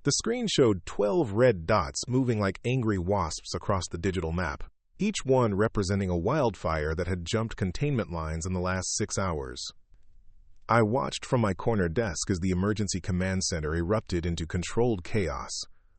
The screen showed 12 red dots moving like angry wasps across the digital map, each one representing a wildfire that had jumped containment lines in the last 6 hours. I watched from my corner desk as the emergency command center erupted into controlled chaos,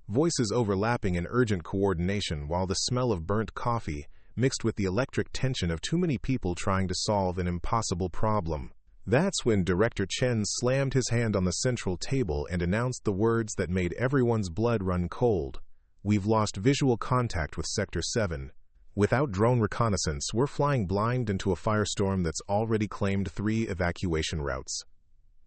voices overlapping in urgent coordination while the smell of burnt coffee mixed with the electric tension of too many people trying to solve an impossible problem. That's when Director Chen slammed his hand on the central table and announced the words that made everyone's blood run cold. "We've lost visual contact with Sector 7. Without drone reconnaissance, we're flying blind into a firestorm that's already claimed 3 evacuation routes."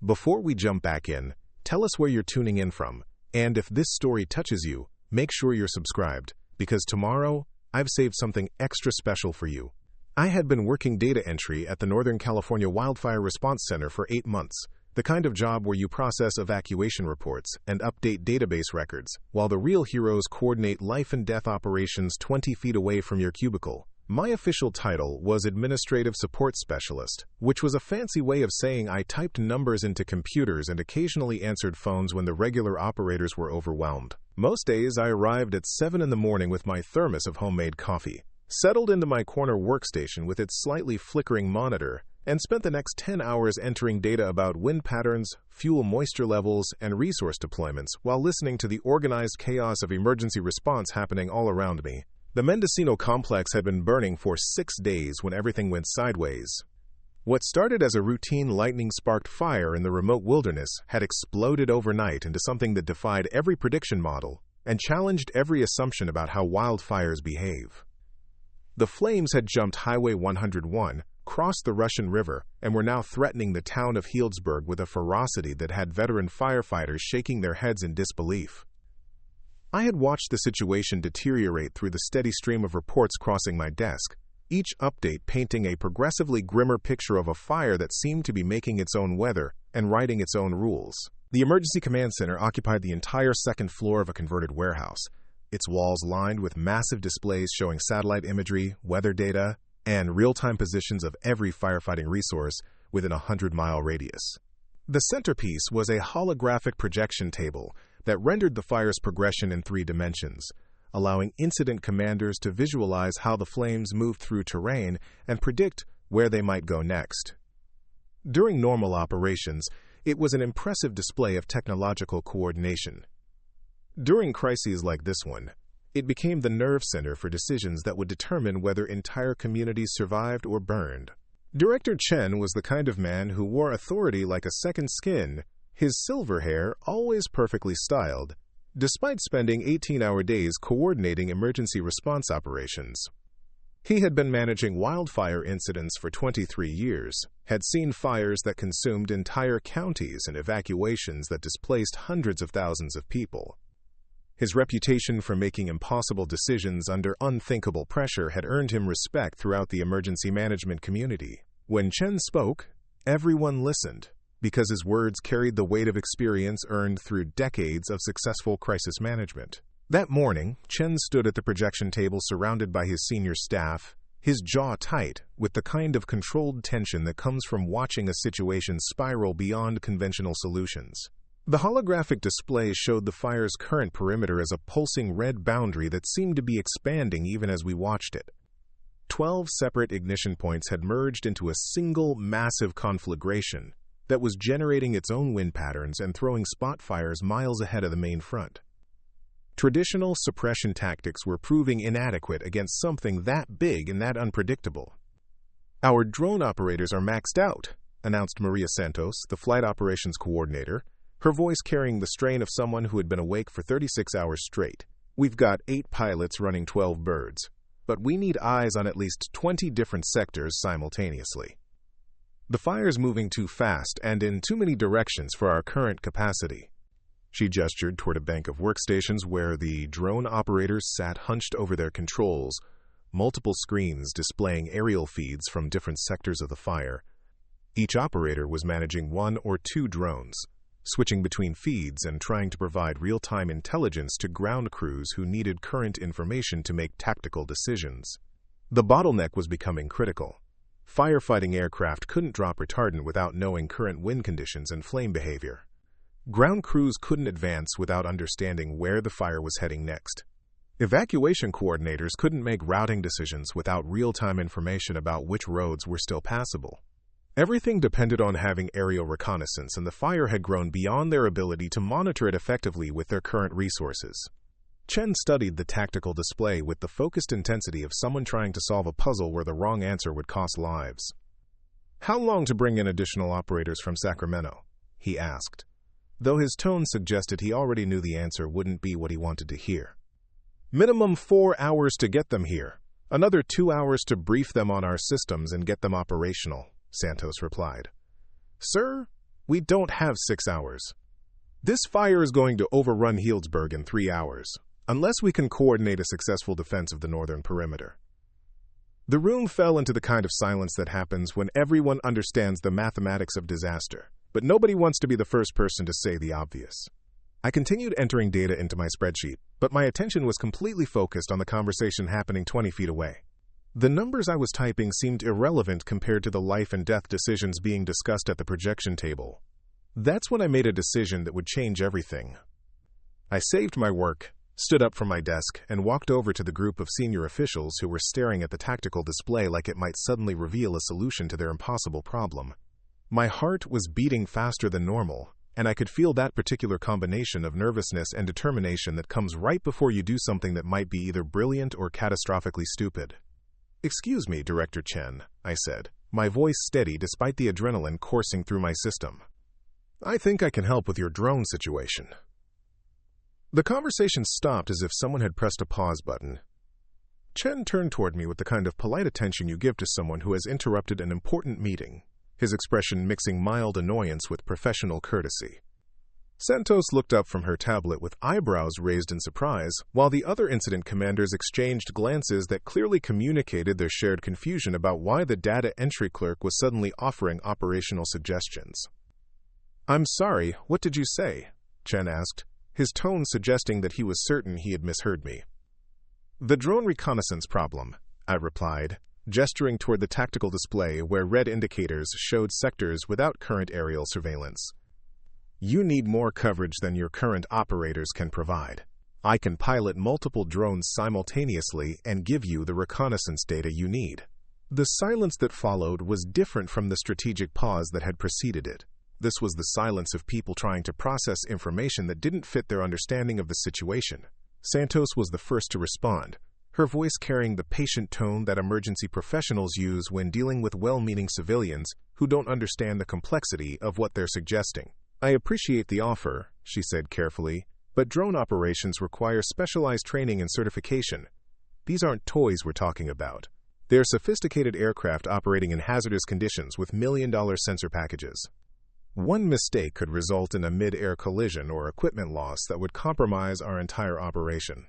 Before we jump back in, tell us where you're tuning in from, and if this story touches you, make sure you're subscribed, because tomorrow, I've saved something extra special for you. I had been working data entry at the Northern California Wildfire Response Center for 8 months, the kind of job where you process evacuation reports and update database records, while the real heroes coordinate life and death operations 20 feet away from your cubicle. My official title was Administrative Support Specialist, which was a fancy way of saying I typed numbers into computers and occasionally answered phones when the regular operators were overwhelmed. Most days I arrived at 7 in the morning with my thermos of homemade coffee, settled into my corner workstation with its slightly flickering monitor, and spent the next 10 hours entering data about wind patterns, fuel moisture levels, and resource deployments while listening to the organized chaos of emergency response happening all around me. The Mendocino complex had been burning for 6 days when everything went sideways. What started as a routine lightning-sparked fire in the remote wilderness had exploded overnight into something that defied every prediction model and challenged every assumption about how wildfires behave. The flames had jumped Highway 101, crossed the Russian River, and were now threatening the town of Healdsburg with a ferocity that had veteran firefighters shaking their heads in disbelief. I had watched the situation deteriorate through the steady stream of reports crossing my desk, each update painting a progressively grimmer picture of a fire that seemed to be making its own weather and writing its own rules. The emergency command center occupied the entire second floor of a converted warehouse, its walls lined with massive displays showing satellite imagery, weather data, and real-time positions of every firefighting resource within a 100-mile radius. The centerpiece was a holographic projection table that rendered the fire's progression in 3 dimensions, allowing incident commanders to visualize how the flames moved through terrain and predict where they might go next. During normal operations, it was an impressive display of technological coordination. During crises like this one, it became the nerve center for decisions that would determine whether entire communities survived or burned. Director Chen was the kind of man who wore authority like a second skin, his silver hair always perfectly styled, despite spending 18-hour days coordinating emergency response operations. He had been managing wildfire incidents for 23 years, had seen fires that consumed entire counties and evacuations that displaced hundreds of thousands of people. His reputation for making impossible decisions under unthinkable pressure had earned him respect throughout the emergency management community. When Chen spoke, everyone listened, because his words carried the weight of experience earned through decades of successful crisis management. That morning, Chen stood at the projection table surrounded by his senior staff, his jaw tight, with the kind of controlled tension that comes from watching a situation spiral beyond conventional solutions. The holographic display showed the fire's current perimeter as a pulsing red boundary that seemed to be expanding even as we watched it. 12 separate ignition points had merged into a single massive conflagration that was generating its own wind patterns and throwing spot fires miles ahead of the main front. Traditional suppression tactics were proving inadequate against something that big and that unpredictable. "Our drone operators are maxed out," announced Maria Santos, the flight operations coordinator, her voice carrying the strain of someone who had been awake for 36 hours straight. "We've got 8 pilots running 12 birds, but we need eyes on at least 20 different sectors simultaneously. The fire's moving too fast and in too many directions for our current capacity." She gestured toward a bank of workstations where the drone operators sat hunched over their controls, multiple screens displaying aerial feeds from different sectors of the fire. Each operator was managing 1 or 2 drones, switching between feeds and trying to provide real-time intelligence to ground crews who needed current information to make tactical decisions. The bottleneck was becoming critical. Firefighting aircraft couldn't drop retardant without knowing current wind conditions and flame behavior. Ground crews couldn't advance without understanding where the fire was heading next. Evacuation coordinators couldn't make routing decisions without real-time information about which roads were still passable. Everything depended on having aerial reconnaissance, and the fire had grown beyond their ability to monitor it effectively with their current resources. Chen studied the tactical display with the focused intensity of someone trying to solve a puzzle where the wrong answer would cost lives. "How long to bring in additional operators from Sacramento?" he asked, though his tone suggested he already knew the answer wouldn't be what he wanted to hear. "Minimum 4 hours to get them here. Another 2 hours to brief them on our systems and get them operational," Santos replied. "Sir, we don't have 6 hours. This fire is going to overrun Healdsburg in 3 hours, unless we can coordinate a successful defense of the northern perimeter." The room fell into the kind of silence that happens when everyone understands the mathematics of disaster, but nobody wants to be the first person to say the obvious. I continued entering data into my spreadsheet, but my attention was completely focused on the conversation happening 20 feet away. The numbers I was typing seemed irrelevant compared to the life and death decisions being discussed at the projection table. That's when I made a decision that would change everything. I saved my work, stood up from my desk, and walked over to the group of senior officials who were staring at the tactical display like it might suddenly reveal a solution to their impossible problem. My heart was beating faster than normal, and I could feel that particular combination of nervousness and determination that comes right before you do something that might be either brilliant or catastrophically stupid. "Excuse me, Director Chen," I said, my voice steady despite the adrenaline coursing through my system. "I think I can help with your drone situation." The conversation stopped as if someone had pressed a pause button. Chen turned toward me with the kind of polite attention you give to someone who has interrupted an important meeting, his expression mixing mild annoyance with professional courtesy. Santos looked up from her tablet with eyebrows raised in surprise, while the other incident commanders exchanged glances that clearly communicated their shared confusion about why the data entry clerk was suddenly offering operational suggestions. "I'm sorry, what did you say?" Chen asked, his tone suggesting that he was certain he had misheard me. "The drone reconnaissance problem," I replied, gesturing toward the tactical display where red indicators showed sectors without current aerial surveillance. "You need more coverage than your current operators can provide. I can pilot multiple drones simultaneously and give you the reconnaissance data you need." The silence that followed was different from the strategic pause that had preceded it. This was the silence of people trying to process information that didn't fit their understanding of the situation. Santos was the first to respond, her voice carrying the patient tone that emergency professionals use when dealing with well-meaning civilians who don't understand the complexity of what they're suggesting. "I appreciate the offer," she said carefully, "but drone operations require specialized training and certification. These aren't toys we're talking about. They're sophisticated aircraft operating in hazardous conditions with million-dollar sensor packages. One mistake could result in a mid-air collision or equipment loss that would compromise our entire operation."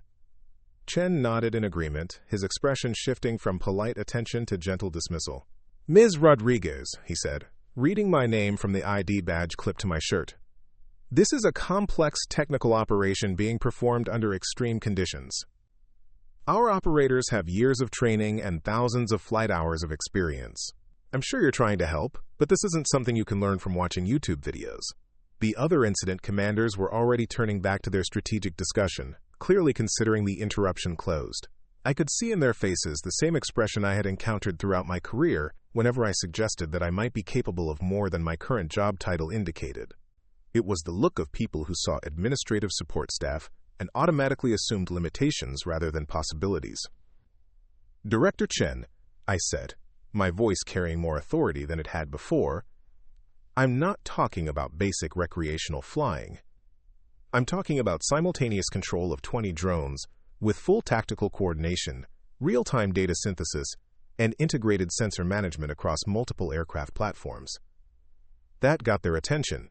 Chen nodded in agreement, his expression shifting from polite attention to gentle dismissal. "Ms. Rodriguez," he said, reading my name from the ID badge clipped to my shirt. "This is a complex technical operation being performed under extreme conditions. Our operators have years of training and thousands of flight hours of experience. I'm sure you're trying to help, but this isn't something you can learn from watching YouTube videos." The other incident commanders were already turning back to their strategic discussion, clearly considering the interruption closed. I could see in their faces the same expression I had encountered throughout my career whenever I suggested that I might be capable of more than my current job title indicated. It was the look of people who saw administrative support staff and automatically assumed limitations rather than possibilities. "Director Chen," I said, my voice carrying more authority than it had before, "I'm not talking about basic recreational flying. I'm talking about simultaneous control of 20 drones with full tactical coordination, real-time data synthesis, and integrated sensor management across multiple aircraft platforms." That got their attention.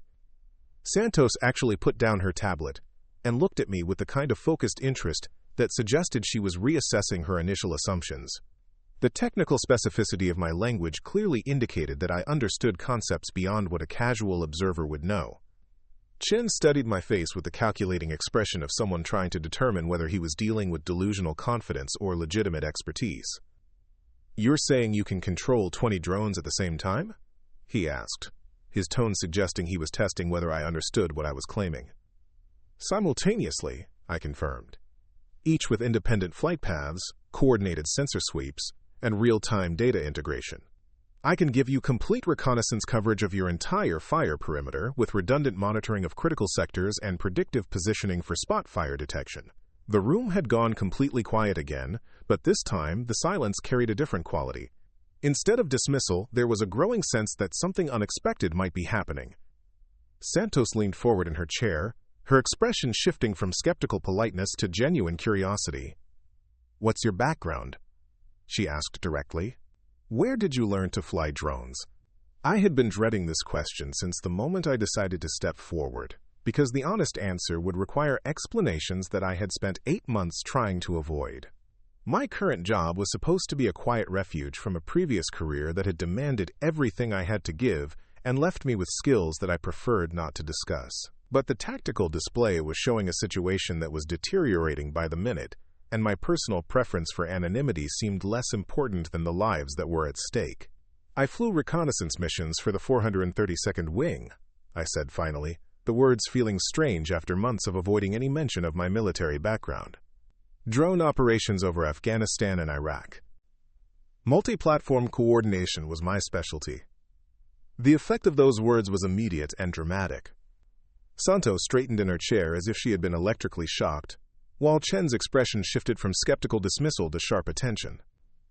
Santos actually put down her tablet and looked at me with the kind of focused interest that suggested she was reassessing her initial assumptions. The technical specificity of my language clearly indicated that I understood concepts beyond what a casual observer would know. Chen studied my face with the calculating expression of someone trying to determine whether he was dealing with delusional confidence or legitimate expertise. "You're saying you can control 20 drones at the same time?" he asked, his tone suggesting he was testing whether I understood what I was claiming. Simultaneously, I confirmed, each with independent flight paths, coordinated sensor sweeps, and real-time data integration. I can give you complete reconnaissance coverage of your entire fire perimeter with redundant monitoring of critical sectors and predictive positioning for spot fire detection. The room had gone completely quiet again, but this time the silence carried a different quality. Instead of dismissal, there was a growing sense that something unexpected might be happening. Santos leaned forward in her chair, her expression shifting from skeptical politeness to genuine curiosity. "What's your background?" she asked directly. "Where did you learn to fly drones?" I had been dreading this question since the moment I decided to step forward, because the honest answer would require explanations that I had spent 8 months trying to avoid. My current job was supposed to be a quiet refuge from a previous career that had demanded everything I had to give and left me with skills that I preferred not to discuss. But the tactical display was showing a situation that was deteriorating by the minute, and my personal preference for anonymity seemed less important than the lives that were at stake. "I flew reconnaissance missions for the 432nd Wing," I said finally, the words feeling strange after months of avoiding any mention of my military background. "Drone operations over Afghanistan and Iraq. Multi-platform coordination was my specialty." The effect of those words was immediate and dramatic. Santos straightened in her chair as if she had been electrically shocked, while Chen's expression shifted from skeptical dismissal to sharp attention.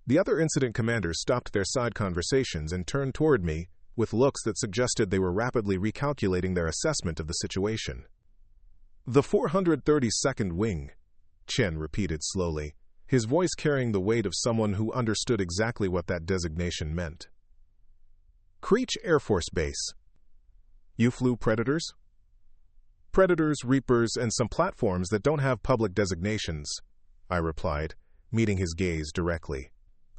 The other incident commanders stopped their side conversations and turned toward me with looks that suggested they were rapidly recalculating their assessment of the situation. "The 432nd Wing," Chen repeated slowly, his voice carrying the weight of someone who understood exactly what that designation meant. "Creech Air Force Base. You flew Predators?" "Predators, Reapers, and some platforms that don't have public designations," I replied, meeting his gaze directly.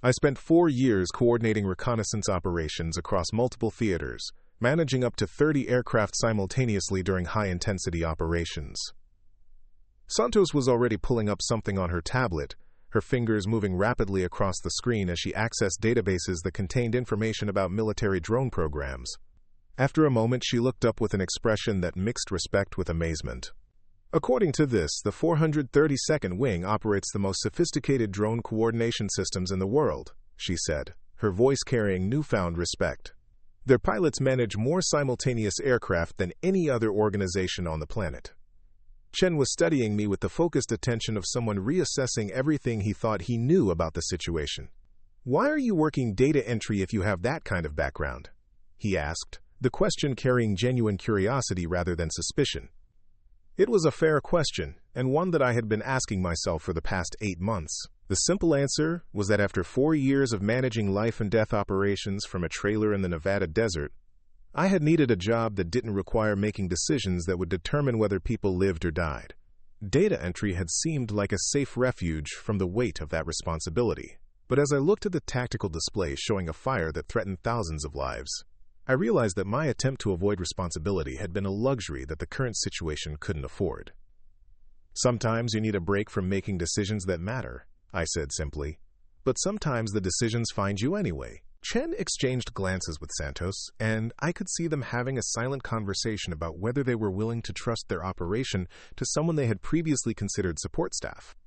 "I spent 4 years coordinating reconnaissance operations across multiple theaters, managing up to 30 aircraft simultaneously during high-intensity operations." Santos was already pulling up something on her tablet, her fingers moving rapidly across the screen as she accessed databases that contained information about military drone programs. After a moment, she looked up with an expression that mixed respect with amazement. "According to this, the 432nd Wing operates the most sophisticated drone coordination systems in the world," she said, her voice carrying newfound respect. "Their pilots manage more simultaneous aircraft than any other organization on the planet." Chen was studying me with the focused attention of someone reassessing everything he thought he knew about the situation. "Why are you working data entry if you have that kind of background?" he asked, the question carrying genuine curiosity rather than suspicion. It was a fair question, and one that I had been asking myself for the past 8 months. The simple answer was that after 4 years of managing life-and-death operations from a trailer in the Nevada desert, I had needed a job that didn't require making decisions that would determine whether people lived or died. Data entry had seemed like a safe refuge from the weight of that responsibility. But as I looked at the tactical display showing a fire that threatened thousands of lives, I realized that my attempt to avoid responsibility had been a luxury that the current situation couldn't afford. "Sometimes you need a break from making decisions that matter," I said simply. "But sometimes the decisions find you anyway." Chen exchanged glances with Santos, and I could see them having a silent conversation about whether they were willing to trust their operation to someone they had previously considered support staff.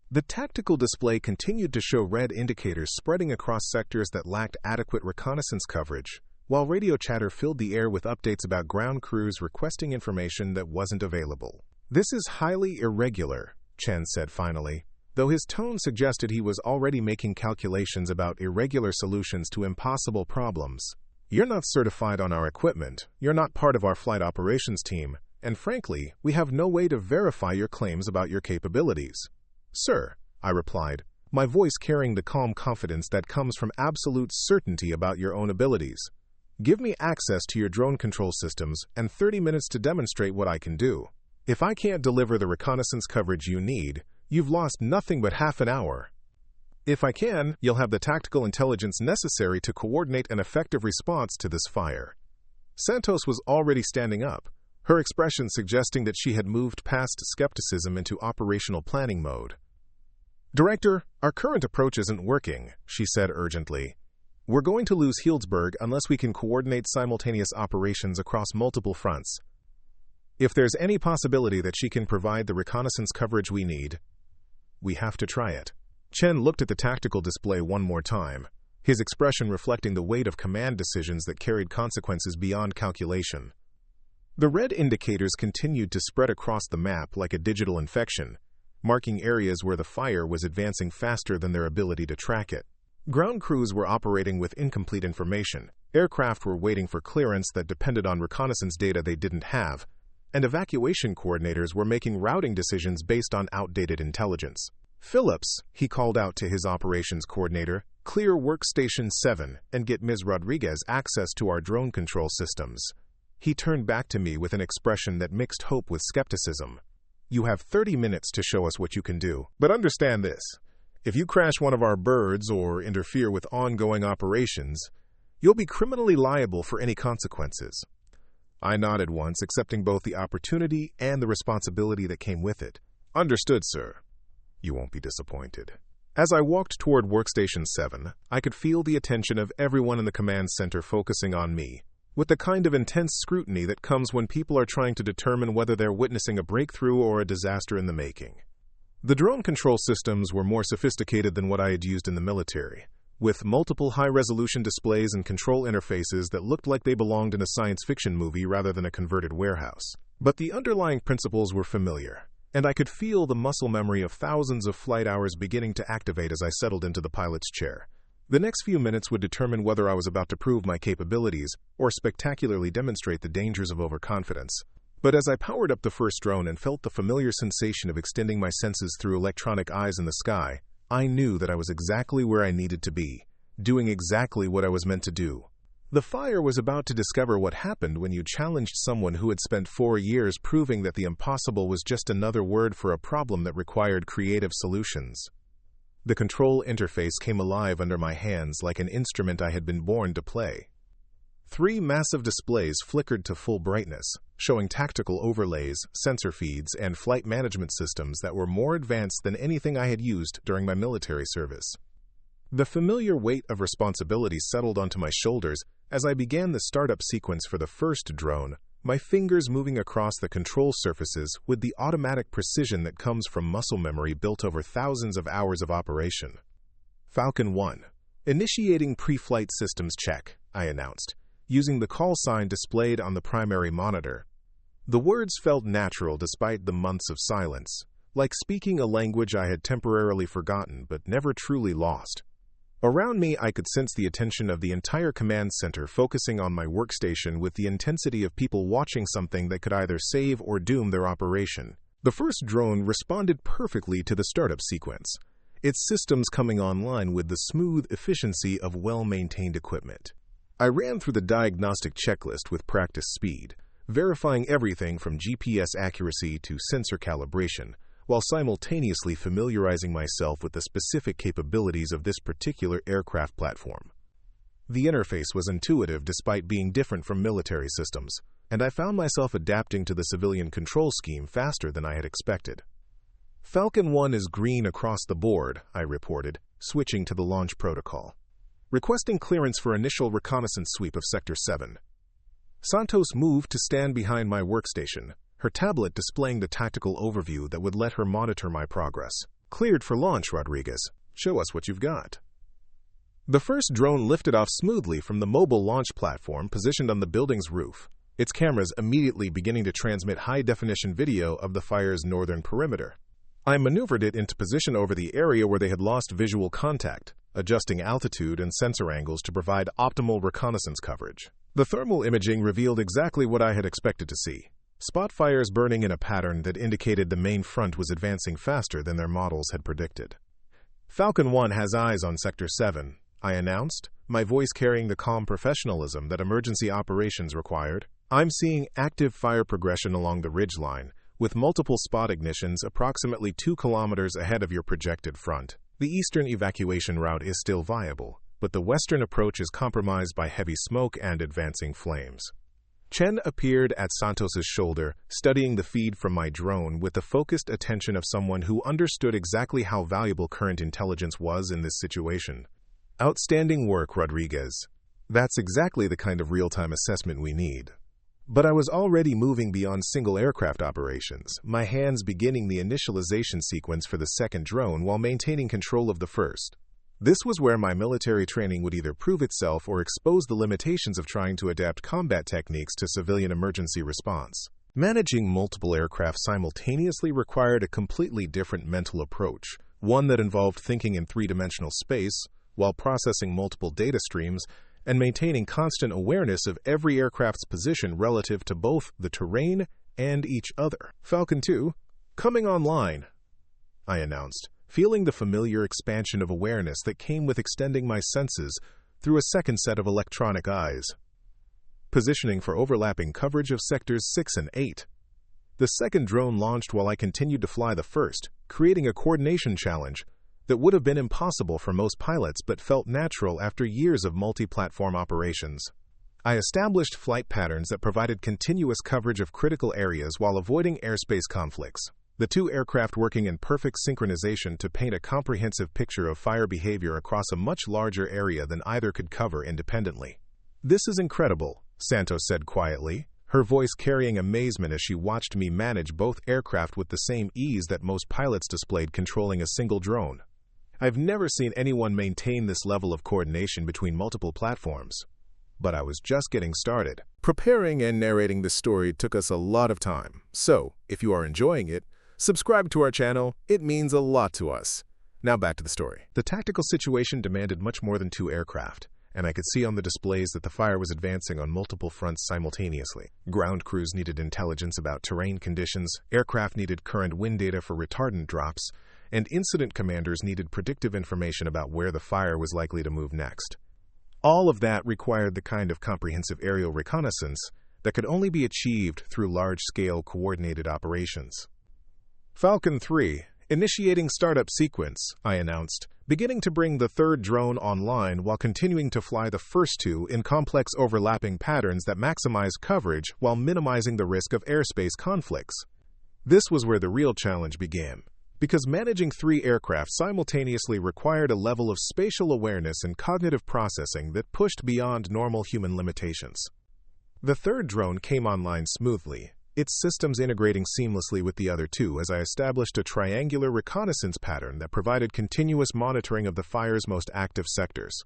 The tactical display continued to show red indicators spreading across sectors that lacked adequate reconnaissance coverage, while radio chatter filled the air with updates about ground crews requesting information that wasn't available. "This is highly irregular," Chen said finally, though his tone suggested he was already making calculations about irregular solutions to impossible problems. "You're not certified on our equipment, you're not part of our flight operations team, and frankly, we have no way to verify your claims about your capabilities." "Sir," I replied, my voice carrying the calm confidence that comes from absolute certainty about your own abilities. "Give me access to your drone control systems and 30 minutes to demonstrate what I can do. If I can't deliver the reconnaissance coverage you need, you've lost nothing but half an hour. If I can, you'll have the tactical intelligence necessary to coordinate an effective response to this fire." Santos was already standing up, her expression suggesting that she had moved past skepticism into operational planning mode. "Director, our current approach isn't working," she said urgently. We're going to lose Healdsburg unless we can coordinate simultaneous operations across multiple fronts. If there's any possibility that she can provide the reconnaissance coverage we need, we have to try it." Chen looked at the tactical display one more time, his expression reflecting the weight of command decisions that carried consequences beyond calculation. The red indicators continued to spread across the map like a digital infection, marking areas where the fire was advancing faster than their ability to track it. Ground crews were operating with incomplete information, aircraft were waiting for clearance that depended on reconnaissance data they didn't have, and evacuation coordinators were making routing decisions based on outdated intelligence. "Phillips," he called out to his operations coordinator, "clear Workstation 7 and get Ms. Rodriguez access to our drone control systems." He turned back to me with an expression that mixed hope with skepticism. "You have 30 minutes to show us what you can do. But understand this. If you crash one of our birds or interfere with ongoing operations, you'll be criminally liable for any consequences." I nodded once, accepting both the opportunity and the responsibility that came with it. "Understood, sir. You won't be disappointed." As I walked toward Workstation 7, I could feel the attention of everyone in the command center focusing on me, with the kind of intense scrutiny that comes when people are trying to determine whether they're witnessing a breakthrough or a disaster in the making. The drone control systems were more sophisticated than what I had used in the military, with multiple high-resolution displays and control interfaces that looked like they belonged in a science fiction movie rather than a converted warehouse. But the underlying principles were familiar, and I could feel the muscle memory of thousands of flight hours beginning to activate as I settled into the pilot's chair. The next few minutes would determine whether I was about to prove my capabilities or spectacularly demonstrate the dangers of overconfidence. But as I powered up the first drone and felt the familiar sensation of extending my senses through electronic eyes in the sky, I knew that I was exactly where I needed to be, doing exactly what I was meant to do. The fire was about to discover what happened when you challenged someone who had spent 4 years proving that the impossible was just another word for a problem that required creative solutions. The control interface came alive under my hands like an instrument I had been born to play. 3 massive displays flickered to full brightness, showing tactical overlays, sensor feeds, and flight management systems that were more advanced than anything I had used during my military service. The familiar weight of responsibility settled onto my shoulders as I began the startup sequence for the first drone, my fingers moving across the control surfaces with the automatic precision that comes from muscle memory built over thousands of hours of operation. "Falcon 1. Initiating pre-flight systems check," I announced, using the call sign displayed on the primary monitor. The words felt natural despite the months of silence, like speaking a language I had temporarily forgotten but never truly lost. Around me, I could sense the attention of the entire command center focusing on my workstation with the intensity of people watching something that could either save or doom their operation. The first drone responded perfectly to the startup sequence, its systems coming online with the smooth efficiency of well-maintained equipment. I ran through the diagnostic checklist with practice speed, verifying everything from GPS accuracy to sensor calibration, while simultaneously familiarizing myself with the specific capabilities of this particular aircraft platform. The interface was intuitive despite being different from military systems, and I found myself adapting to the civilian control scheme faster than I had expected. "Falcon 1 is green across the board," I reported, switching to the launch protocol. "Requesting clearance for initial reconnaissance sweep of Sector 7. Santos moved to stand behind my workstation, her tablet displaying the tactical overview that would let her monitor my progress. "Cleared for launch, Rodriguez. Show us what you've got." The first drone lifted off smoothly from the mobile launch platform positioned on the building's roof, its cameras immediately beginning to transmit high-definition video of the fire's northern perimeter. I maneuvered it into position over the area where they had lost visual contact, adjusting altitude and sensor angles to provide optimal reconnaissance coverage. The thermal imaging revealed exactly what I had expected to see: spot fires burning in a pattern that indicated the main front was advancing faster than their models had predicted. "Falcon 1 has eyes on Sector 7, I announced, my voice carrying the calm professionalism that emergency operations required. "I'm seeing active fire progression along the ridgeline, with multiple spot ignitions approximately 2 kilometers ahead of your projected front. The eastern evacuation route is still viable, but the western approach is compromised by heavy smoke and advancing flames." Chen appeared at Santos's shoulder, studying the feed from my drone with the focused attention of someone who understood exactly how valuable current intelligence was in this situation. Outstanding work, Rodriguez. That's exactly the kind of real-time assessment we need. But I was already moving beyond single aircraft operations, my hands beginning the initialization sequence for the second drone while maintaining control of the first. This was where my military training would either prove itself or expose the limitations of trying to adapt combat techniques to civilian emergency response. Managing multiple aircraft simultaneously required a completely different mental approach, one that involved thinking in three-dimensional space, while processing multiple data streams and maintaining constant awareness of every aircraft's position relative to both the terrain and each other. Falcon 2, coming online, I announced, feeling the familiar expansion of awareness that came with extending my senses through a second set of electronic eyes. Positioning for overlapping coverage of Sectors 6 and 8. The second drone launched while I continued to fly the first, creating a coordination challenge that would have been impossible for most pilots but felt natural after years of multi-platform operations. I established flight patterns that provided continuous coverage of critical areas while avoiding airspace conflicts, the two aircraft working in perfect synchronization to paint a comprehensive picture of fire behavior across a much larger area than either could cover independently. "This is incredible," Santos said quietly, her voice carrying amazement as she watched me manage both aircraft with the same ease that most pilots displayed controlling a single drone. I've never seen anyone maintain this level of coordination between multiple platforms. But I was just getting started. Preparing and narrating this story took us a lot of time. So, if you are enjoying it, subscribe to our channel. It means a lot to us. Now back to the story. The tactical situation demanded much more than two aircraft, and I could see on the displays that the fire was advancing on multiple fronts simultaneously. Ground crews needed intelligence about terrain conditions, aircraft needed current wind data for retardant drops, and incident commanders needed predictive information about where the fire was likely to move next. All of that required the kind of comprehensive aerial reconnaissance that could only be achieved through large-scale coordinated operations. Falcon 3, initiating startup sequence, I announced, beginning to bring the third drone online while continuing to fly the first two in complex overlapping patterns that maximize coverage while minimizing the risk of airspace conflicts. This was where the real challenge began, because managing three aircraft simultaneously required a level of spatial awareness and cognitive processing that pushed beyond normal human limitations. The third drone came online smoothly, its systems integrating seamlessly with the other two as I established a triangular reconnaissance pattern that provided continuous monitoring of the fire's most active sectors.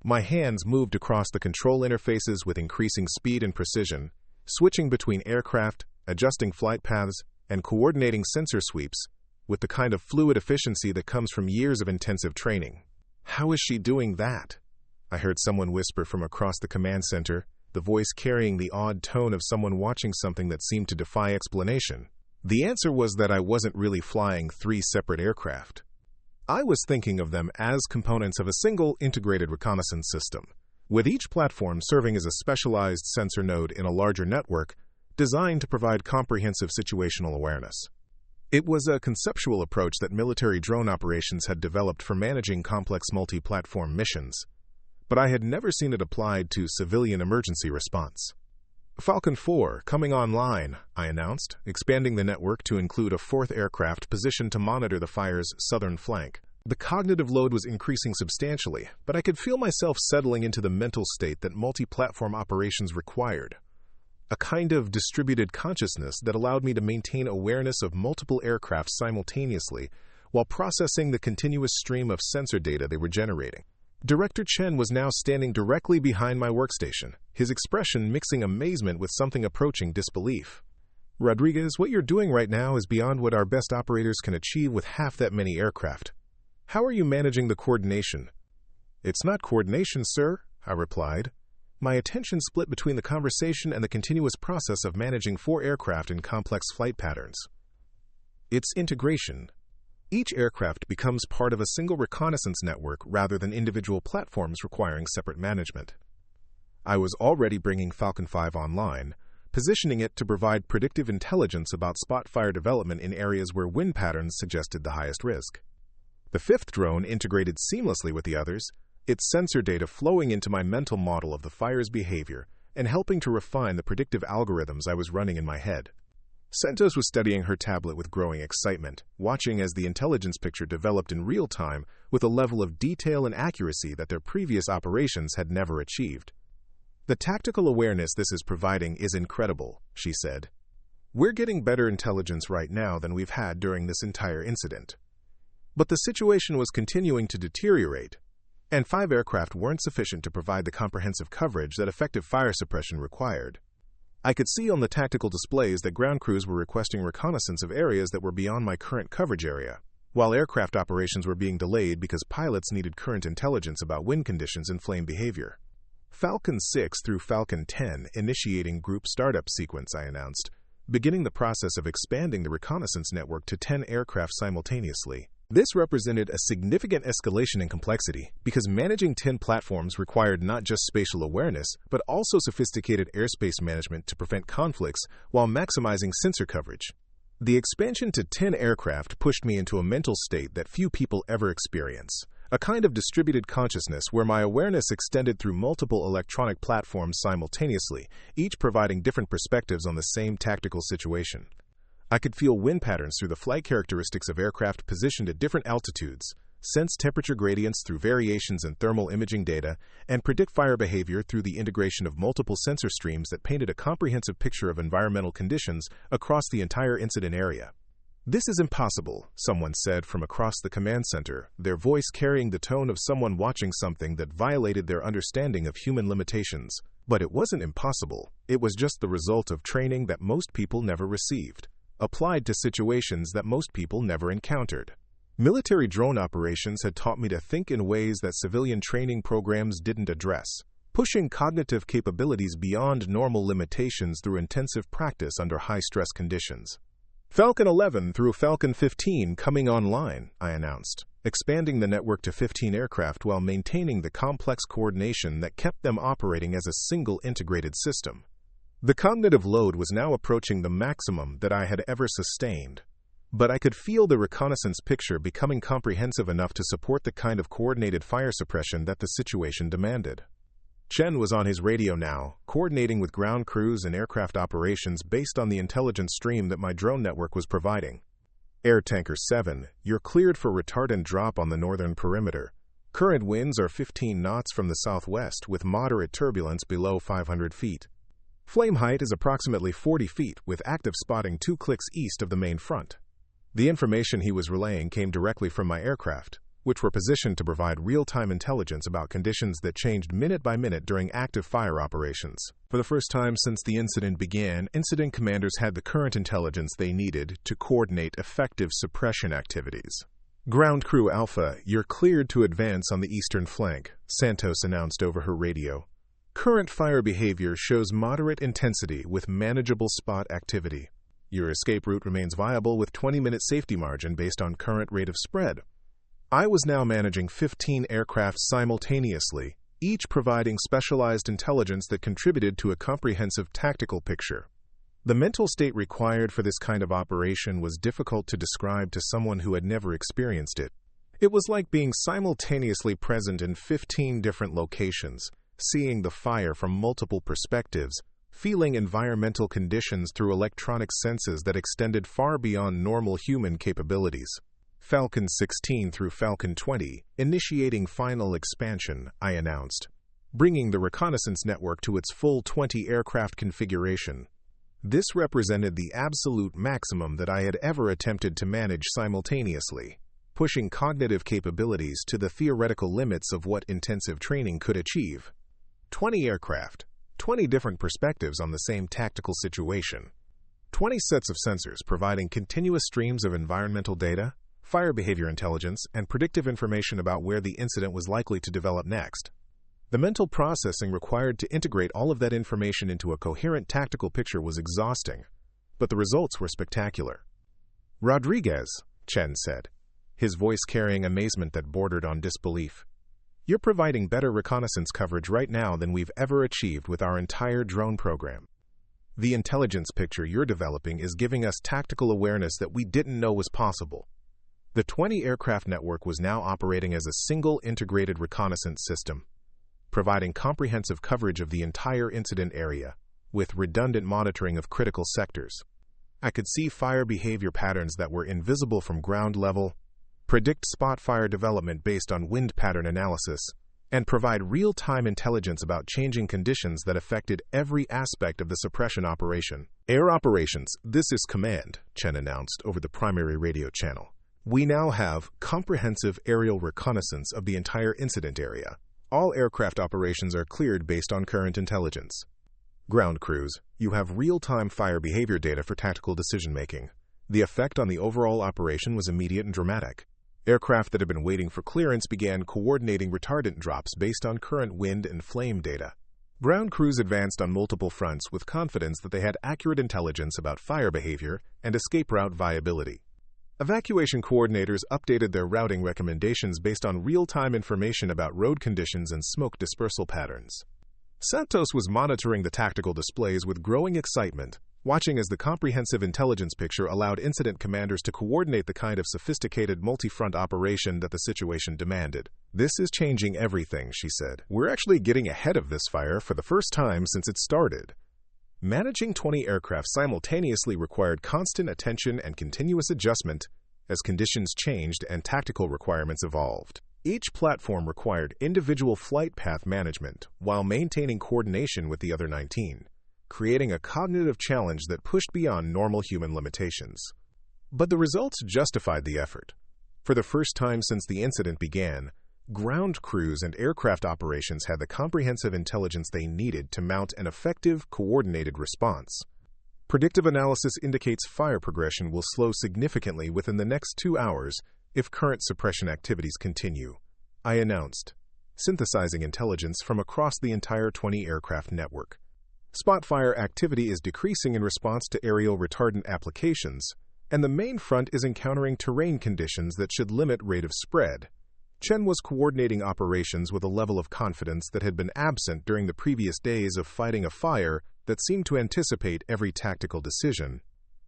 My hands moved across the control interfaces with increasing speed and precision, switching between aircraft, adjusting flight paths, and coordinating sensor sweeps, with the kind of fluid efficiency that comes from years of intensive training. "How is she doing that?" I heard someone whisper from across the command center, the voice carrying the odd tone of someone watching something that seemed to defy explanation. The answer was that I wasn't really flying three separate aircraft. I was thinking of them as components of a single integrated reconnaissance system, with each platform serving as a specialized sensor node in a larger network designed to provide comprehensive situational awareness. It was a conceptual approach that military drone operations had developed for managing complex multi-platform missions, but I had never seen it applied to civilian emergency response. Falcon 4, coming online, I announced, expanding the network to include a fourth aircraft positioned to monitor the fire's southern flank. The cognitive load was increasing substantially, but I could feel myself settling into the mental state that multi-platform operations required. A kind of distributed consciousness that allowed me to maintain awareness of multiple aircraft simultaneously while processing the continuous stream of sensor data they were generating. Director Chen was now standing directly behind my workstation, his expression mixing amazement with something approaching disbelief. "Rodriguez, what you're doing right now is beyond what our best operators can achieve with half that many aircraft. How are you managing the coordination?" "It's not coordination, sir," I replied. My attention split between the conversation and the continuous process of managing four aircraft in complex flight patterns. It's integration. Each aircraft becomes part of a single reconnaissance network rather than individual platforms requiring separate management. I was already bringing Falcon 5 online, positioning it to provide predictive intelligence about spot fire development in areas where wind patterns suggested the highest risk. The fifth drone integrated seamlessly with the others, its sensor data flowing into my mental model of the fire's behavior and helping to refine the predictive algorithms I was running in my head. Santos was studying her tablet with growing excitement, watching as the intelligence picture developed in real time with a level of detail and accuracy that their previous operations had never achieved. "The tactical awareness this is providing is incredible," she said. "We're getting better intelligence right now than we've had during this entire incident." But the situation was continuing to deteriorate, and 5 aircraft weren't sufficient to provide the comprehensive coverage that effective fire suppression required. I could see on the tactical displays that ground crews were requesting reconnaissance of areas that were beyond my current coverage area, while aircraft operations were being delayed because pilots needed current intelligence about wind conditions and flame behavior. Falcon 6 through Falcon 10 initiating group startup sequence, I announced, beginning the process of expanding the reconnaissance network to 10 aircraft simultaneously. This represented a significant escalation in complexity because managing 10 platforms required not just spatial awareness, but also sophisticated airspace management to prevent conflicts while maximizing sensor coverage. The expansion to 10 aircraft pushed me into a mental state that few people ever experience, a kind of distributed consciousness where my awareness extended through multiple electronic platforms simultaneously, each providing different perspectives on the same tactical situation. I could feel wind patterns through the flight characteristics of aircraft positioned at different altitudes, sense temperature gradients through variations in thermal imaging data, and predict fire behavior through the integration of multiple sensor streams that painted a comprehensive picture of environmental conditions across the entire incident area. "This is impossible," someone said from across the command center, their voice carrying the tone of someone watching something that violated their understanding of human limitations. But it wasn't impossible, it was just the result of training that most people never received, applied to situations that most people never encountered. Military drone operations had taught me to think in ways that civilian training programs didn't address, pushing cognitive capabilities beyond normal limitations through intensive practice under high-stress conditions. "Falcon 11 through Falcon 15 coming online," I announced, expanding the network to 15 aircraft while maintaining the complex coordination that kept them operating as a single integrated system. The cognitive load was now approaching the maximum that I had ever sustained, but I could feel the reconnaissance picture becoming comprehensive enough to support the kind of coordinated fire suppression that the situation demanded. Chen was on his radio now, coordinating with ground crews and aircraft operations based on the intelligence stream that my drone network was providing. "Air Tanker 7, you're cleared for retardant drop on the northern perimeter. Current winds are 15 knots from the southwest with moderate turbulence below 500 feet. Flame height is approximately 40 feet, with active spotting 2 clicks east of the main front." The information he was relaying came directly from my aircraft, which were positioned to provide real-time intelligence about conditions that changed minute by minute during active fire operations. For the first time since the incident began, incident commanders had the current intelligence they needed to coordinate effective suppression activities. "Ground Crew Alpha, you're cleared to advance on the eastern flank," Santos announced over her radio. "Current fire behavior shows moderate intensity with manageable spot activity. Your escape route remains viable with 20-minute safety margin based on current rate of spread." I was now managing 15 aircraft simultaneously, each providing specialized intelligence that contributed to a comprehensive tactical picture. The mental state required for this kind of operation was difficult to describe to someone who had never experienced it. It was like being simultaneously present in 15 different locations, seeing the fire from multiple perspectives, feeling environmental conditions through electronic senses that extended far beyond normal human capabilities. "Falcon 16 through Falcon 20, initiating final expansion," I announced, bringing the reconnaissance network to its full 20-aircraft configuration. This represented the absolute maximum that I had ever attempted to manage simultaneously, pushing cognitive capabilities to the theoretical limits of what intensive training could achieve. 20 aircraft, 20 different perspectives on the same tactical situation. 20 sets of sensors providing continuous streams of environmental data, fire behavior intelligence, and predictive information about where the incident was likely to develop next. The mental processing required to integrate all of that information into a coherent tactical picture was exhausting, but the results were spectacular. "Rodriguez," Chen said, his voice carrying amazement that bordered on disbelief. "You're providing better reconnaissance coverage right now than we've ever achieved with our entire drone program. The intelligence picture you're developing is giving us tactical awareness that we didn't know was possible." The 20-aircraft network was now operating as a single integrated reconnaissance system, providing comprehensive coverage of the entire incident area, with redundant monitoring of critical sectors. I could see fire behavior patterns that were invisible from ground level, predict spot fire development based on wind pattern analysis, and provide real-time intelligence about changing conditions that affected every aspect of the suppression operation. Air operations, this is command, Chen announced over the primary radio channel. We now have comprehensive aerial reconnaissance of the entire incident area. All aircraft operations are cleared based on current intelligence. Ground crews, you have real-time fire behavior data for tactical decision-making. The effect on the overall operation was immediate and dramatic. Aircraft that had been waiting for clearance began coordinating retardant drops based on current wind and flame data. Ground crews advanced on multiple fronts with confidence that they had accurate intelligence about fire behavior and escape route viability. Evacuation coordinators updated their routing recommendations based on real-time information about road conditions and smoke dispersal patterns. Santos was monitoring the tactical displays with growing excitement, watching as the comprehensive intelligence picture allowed incident commanders to coordinate the kind of sophisticated multi-front operation that the situation demanded. This is changing everything, she said. We're actually getting ahead of this fire for the first time since it started. Managing 20 aircraft simultaneously required constant attention and continuous adjustment as conditions changed and tactical requirements evolved. Each platform required individual flight path management while maintaining coordination with the other 19. Creating a cognitive challenge that pushed beyond normal human limitations. But the results justified the effort. For the first time since the incident began, ground crews and aircraft operations had the comprehensive intelligence they needed to mount an effective, coordinated response. Predictive analysis indicates fire progression will slow significantly within the next 2 hours if current suppression activities continue, I announced, synthesizing intelligence from across the entire 20-aircraft network. Spot fire activity is decreasing in response to aerial retardant applications, and the main front is encountering terrain conditions that should limit rate of spread. Chen was coordinating operations with a level of confidence that had been absent during the previous days of fighting a fire that seemed to anticipate every tactical decision.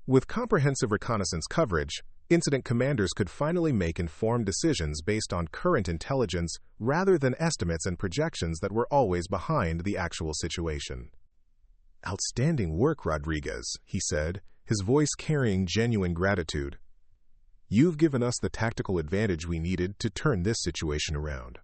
With comprehensive reconnaissance coverage, incident commanders could finally make informed decisions based on current intelligence rather than estimates and projections that were always behind the actual situation. Outstanding work, Rodriguez, he said, his voice carrying genuine gratitude. You've given us the tactical advantage we needed to turn this situation around.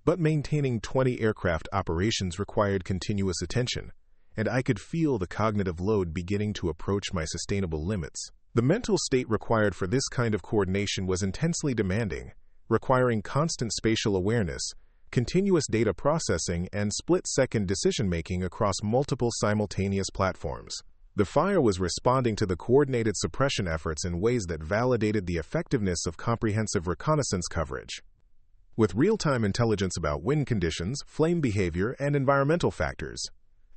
But maintaining 20 aircraft operations required continuous attention, and I could feel the cognitive load beginning to approach my sustainable limits. The mental state required for this kind of coordination was intensely demanding, requiring constant spatial awareness, continuous data processing, and split-second decision-making across multiple simultaneous platforms. The fire was responding to the coordinated suppression efforts in ways that validated the effectiveness of comprehensive reconnaissance coverage. With real-time intelligence about wind conditions, flame behavior, and environmental factors,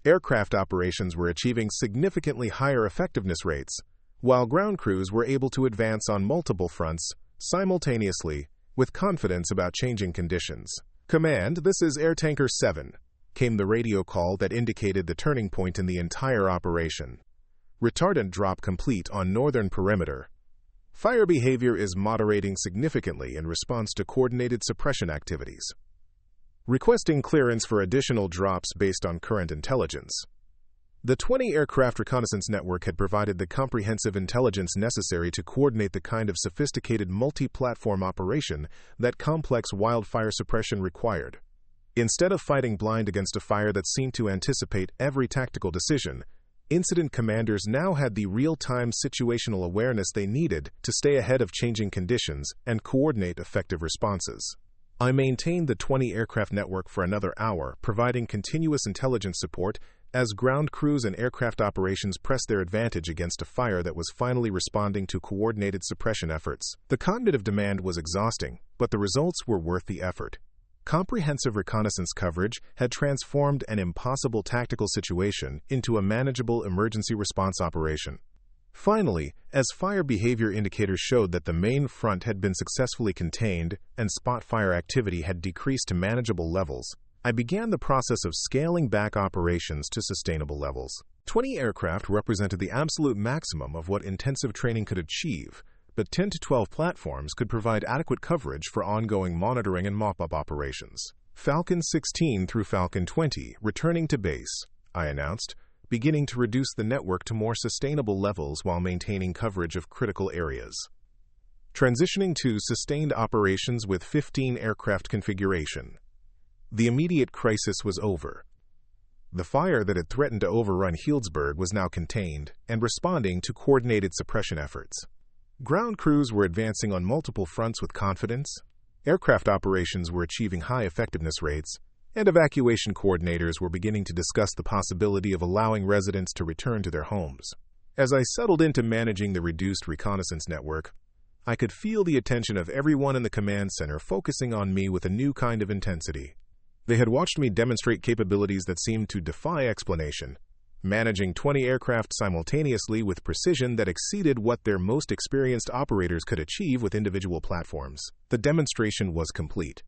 aircraft operations were achieving significantly higher effectiveness rates, while ground crews were able to advance on multiple fronts simultaneously with confidence about changing conditions. Command, this is Air Tanker 7, came the radio call that indicated the turning point in the entire operation. Retardant drop complete on northern perimeter. Fire behavior is moderating significantly in response to coordinated suppression activities. Requesting clearance for additional drops based on current intelligence. The 20-aircraft reconnaissance network had provided the comprehensive intelligence necessary to coordinate the kind of sophisticated multi-platform operation that complex wildfire suppression required. Instead of fighting blind against a fire that seemed to anticipate every tactical decision, incident commanders now had the real-time situational awareness they needed to stay ahead of changing conditions and coordinate effective responses. I maintained the 20-aircraft network for another hour, providing continuous intelligence support as ground crews and aircraft operations pressed their advantage against a fire that was finally responding to coordinated suppression efforts. The cognitive demand was exhausting, but the results were worth the effort. Comprehensive reconnaissance coverage had transformed an impossible tactical situation into a manageable emergency response operation. Finally, as fire behavior indicators showed that the main front had been successfully contained and spot fire activity had decreased to manageable levels, I began the process of scaling back operations to sustainable levels. 20 aircraft represented the absolute maximum of what intensive training could achieve, but 10 to 12 platforms could provide adequate coverage for ongoing monitoring and mop-up operations. Falcon 16 through Falcon 20 returning to base, I announced, beginning to reduce the network to more sustainable levels while maintaining coverage of critical areas. Transitioning to sustained operations with 15 aircraft configuration. The immediate crisis was over. The fire that had threatened to overrun Healdsburg was now contained and responding to coordinated suppression efforts. Ground crews were advancing on multiple fronts with confidence, aircraft operations were achieving high effectiveness rates, and evacuation coordinators were beginning to discuss the possibility of allowing residents to return to their homes. As I settled into managing the reduced reconnaissance network, I could feel the attention of everyone in the command center focusing on me with a new kind of intensity. They had watched me demonstrate capabilities that seemed to defy explanation, managing 20 aircraft simultaneously with precision that exceeded what their most experienced operators could achieve with individual platforms. The demonstration was complete.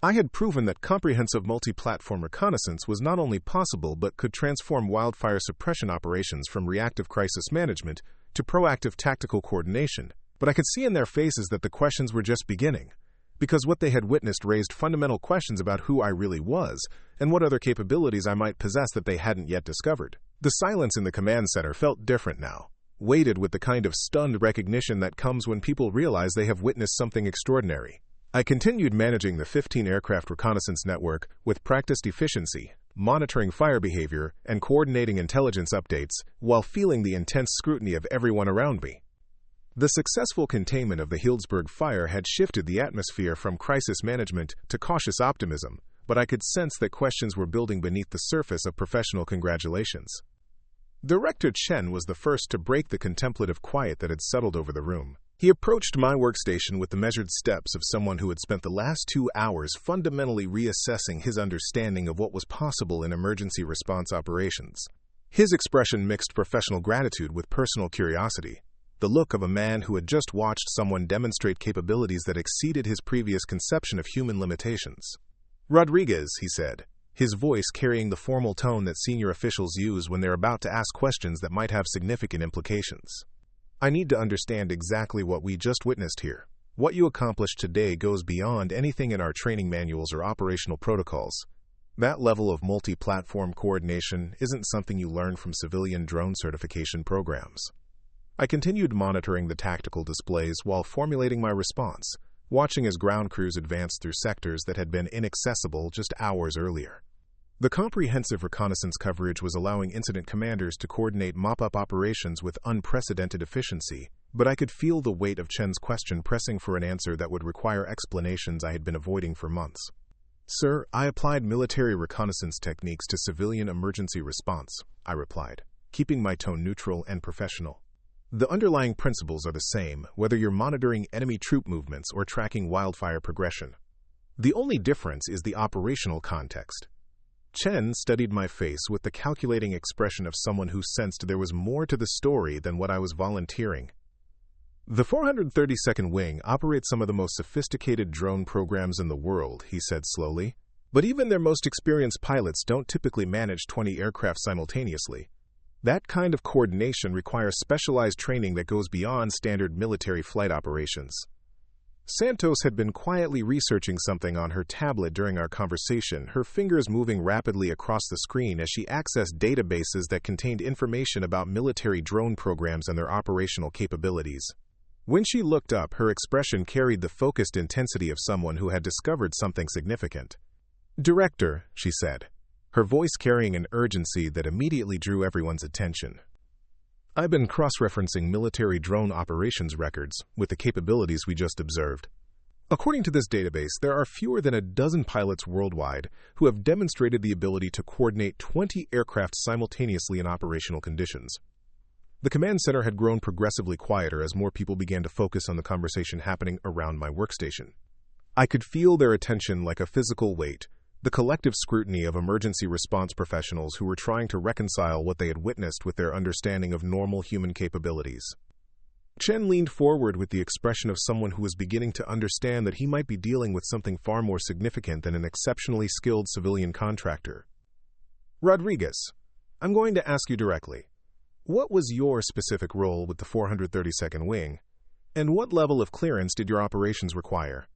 I had proven that comprehensive multi-platform reconnaissance was not only possible but could transform wildfire suppression operations from reactive crisis management to proactive tactical coordination. But I could see in their faces that the questions were just beginning, because what they had witnessed raised fundamental questions about who I really was and what other capabilities I might possess that they hadn't yet discovered. The silence in the command center felt different now, weighted with the kind of stunned recognition that comes when people realize they have witnessed something extraordinary. I continued managing the 15 aircraft reconnaissance network with practiced efficiency, monitoring fire behavior and coordinating intelligence updates while feeling the intense scrutiny of everyone around me. The successful containment of the Healdsburg fire had shifted the atmosphere from crisis management to cautious optimism, but I could sense that questions were building beneath the surface of professional congratulations. Director Chen was the first to break the contemplative quiet that had settled over the room. He approached my workstation with the measured steps of someone who had spent the last 2 hours fundamentally reassessing his understanding of what was possible in emergency response operations. His expression mixed professional gratitude with personal curiosity, the look of a man who had just watched someone demonstrate capabilities that exceeded his previous conception of human limitations. "Rodriguez," he said, his voice carrying the formal tone that senior officials use when they're about to ask questions that might have significant implications. "I need to understand exactly what we just witnessed here. What you accomplished today goes beyond anything in our training manuals or operational protocols. That level of multi-platform coordination isn't something you learn from civilian drone certification programs." I continued monitoring the tactical displays while formulating my response, watching as ground crews advanced through sectors that had been inaccessible just hours earlier. The comprehensive reconnaissance coverage was allowing incident commanders to coordinate mop-up operations with unprecedented efficiency, but I could feel the weight of Chen's question pressing for an answer that would require explanations I had been avoiding for months. "Sir, I applied military reconnaissance techniques to civilian emergency response," I replied, keeping my tone neutral and professional. "The underlying principles are the same, whether you're monitoring enemy troop movements or tracking wildfire progression. The only difference is the operational context." Chen studied my face with the calculating expression of someone who sensed there was more to the story than what I was volunteering. "The 432nd Wing operates some of the most sophisticated drone programs in the world," he said slowly. "But even their most experienced pilots don't typically manage 20 aircraft simultaneously. That kind of coordination requires specialized training that goes beyond standard military flight operations." Santos had been quietly researching something on her tablet during our conversation, her fingers moving rapidly across the screen as she accessed databases that contained information about military drone programs and their operational capabilities. When she looked up, her expression carried the focused intensity of someone who had discovered something significant. "Director," she said, her voice carrying an urgency that immediately drew everyone's attention. "I've been cross-referencing military drone operations records with the capabilities we just observed. According to this database, there are fewer than a dozen pilots worldwide who have demonstrated the ability to coordinate 20 aircraft simultaneously in operational conditions." The command center had grown progressively quieter as more people began to focus on the conversation happening around my workstation. I could feel their attention like a physical weight, the collective scrutiny of emergency response professionals who were trying to reconcile what they had witnessed with their understanding of normal human capabilities. Chen leaned forward with the expression of someone who was beginning to understand that he might be dealing with something far more significant than an exceptionally skilled civilian contractor. "Rodriguez, I'm going to ask you directly. What was your specific role with the 432nd Wing, and what level of clearance did your operations require?"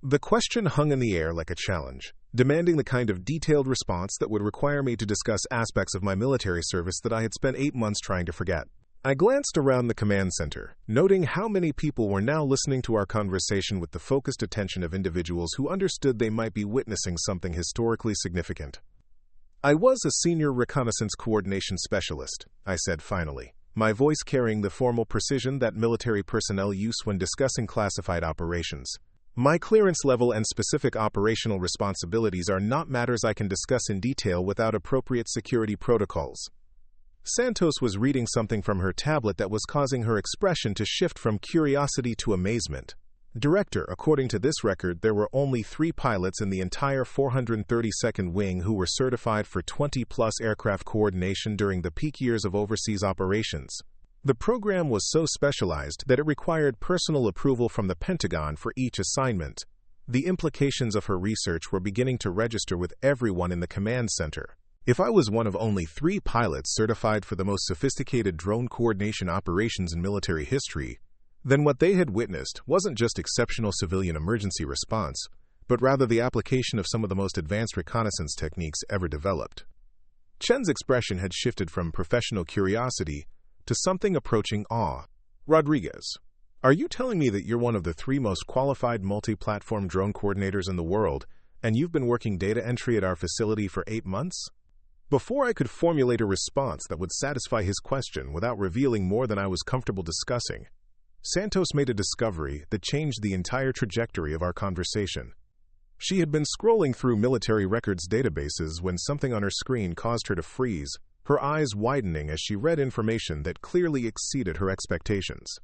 The question hung in the air like a challenge, demanding the kind of detailed response that would require me to discuss aspects of my military service that I had spent 8 months trying to forget. I glanced around the command center, noting how many people were now listening to our conversation with the focused attention of individuals who understood they might be witnessing something historically significant. "I was a senior reconnaissance coordination specialist," I said finally, my voice carrying the formal precision that military personnel use when discussing classified operations. "My clearance level and specific operational responsibilities are not matters I can discuss in detail without appropriate security protocols." Santos was reading something from her tablet that was causing her expression to shift from curiosity to amazement. "Director, according to this record, there were only 3 pilots in the entire 432nd Wing who were certified for 20-plus aircraft coordination during the peak years of overseas operations. The program was so specialized that it required personal approval from the Pentagon for each assignment." The implications of her research were beginning to register with everyone in the command center. If I was one of only 3 pilots certified for the most sophisticated drone coordination operations in military history, then what they had witnessed wasn't just exceptional civilian emergency response, but rather the application of some of the most advanced reconnaissance techniques ever developed. Chen's expression had shifted from professional curiosity to something approaching awe. "Rodriguez, are you telling me that you're one of the 3 most qualified multi-platform drone coordinators in the world, and you've been working data entry at our facility for 8 months? Before I could formulate a response that would satisfy his question without revealing more than I was comfortable discussing, Santos made a discovery that changed the entire trajectory of our conversation. She had been scrolling through military records databases when something on her screen caused her to freeze, her eyes widening as she read information that clearly exceeded her expectations.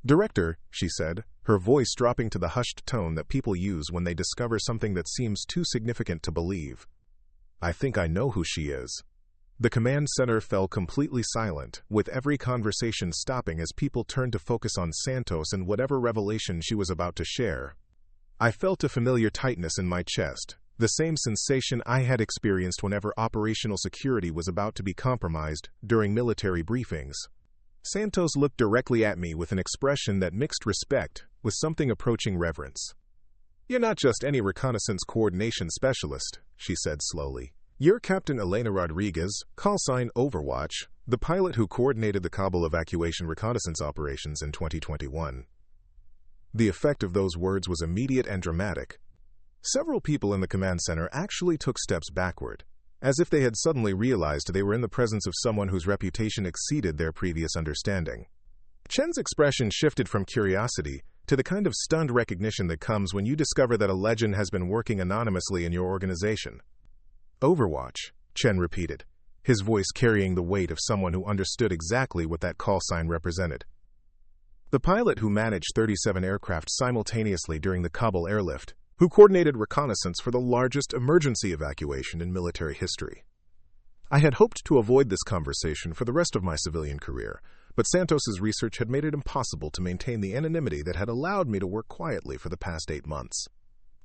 "Director," she said, her voice dropping to the hushed tone that people use when they discover something that seems too significant to believe, "I think I know who she is." The command center fell completely silent, with every conversation stopping as people turned to focus on Santos and whatever revelation she was about to share. I felt a familiar tightness in my chest, the same sensation I had experienced whenever operational security was about to be compromised during military briefings. Santos looked directly at me with an expression that mixed respect with something approaching reverence. "You're not just any reconnaissance coordination specialist," she said slowly. "You're Captain Elena Rodriguez, callsign Overwatch, the pilot who coordinated the Kabul evacuation reconnaissance operations in 2021. The effect of those words was immediate and dramatic. Several people in the command center actually took steps backward, as if they had suddenly realized they were in the presence of someone whose reputation exceeded their previous understanding. Chen's expression shifted from curiosity to the kind of stunned recognition that comes when you discover that a legend has been working anonymously in your organization. "Overwatch," Chen repeated, his voice carrying the weight of someone who understood exactly what that call sign represented. "The pilot who managed 37 aircraft simultaneously during the Kabul airlift, who coordinated reconnaissance for the largest emergency evacuation in military history." I had hoped to avoid this conversation for the rest of my civilian career, but Santos's research had made it impossible to maintain the anonymity that had allowed me to work quietly for the past 8 months.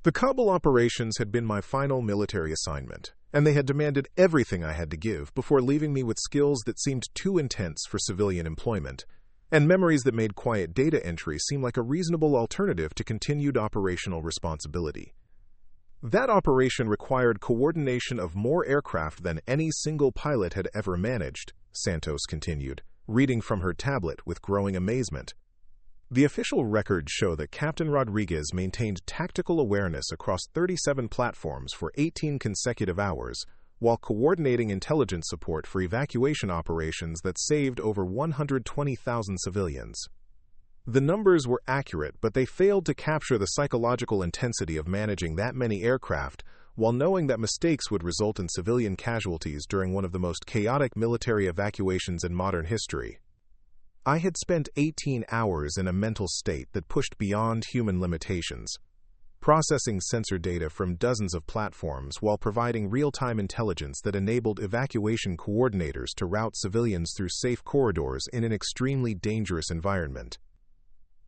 The Kabul operations had been my final military assignment, and they had demanded everything I had to give before leaving me with skills that seemed too intense for civilian employment, and memories that made quiet data entry seem like a reasonable alternative to continued operational responsibility. That operation required coordination of more aircraft than any single pilot had ever managed, Santos continued, reading from her tablet with growing amazement. The official records show that Captain Rodriguez maintained tactical awareness across 37 platforms for 18 consecutive hours, while coordinating intelligence support for evacuation operations that saved over 120,000 civilians. The numbers were accurate, but they failed to capture the psychological intensity of managing that many aircraft, while knowing that mistakes would result in civilian casualties during one of the most chaotic military evacuations in modern history. I had spent 18 hours in a mental state that pushed beyond human limitations, processing sensor data from dozens of platforms while providing real-time intelligence that enabled evacuation coordinators to route civilians through safe corridors in an extremely dangerous environment.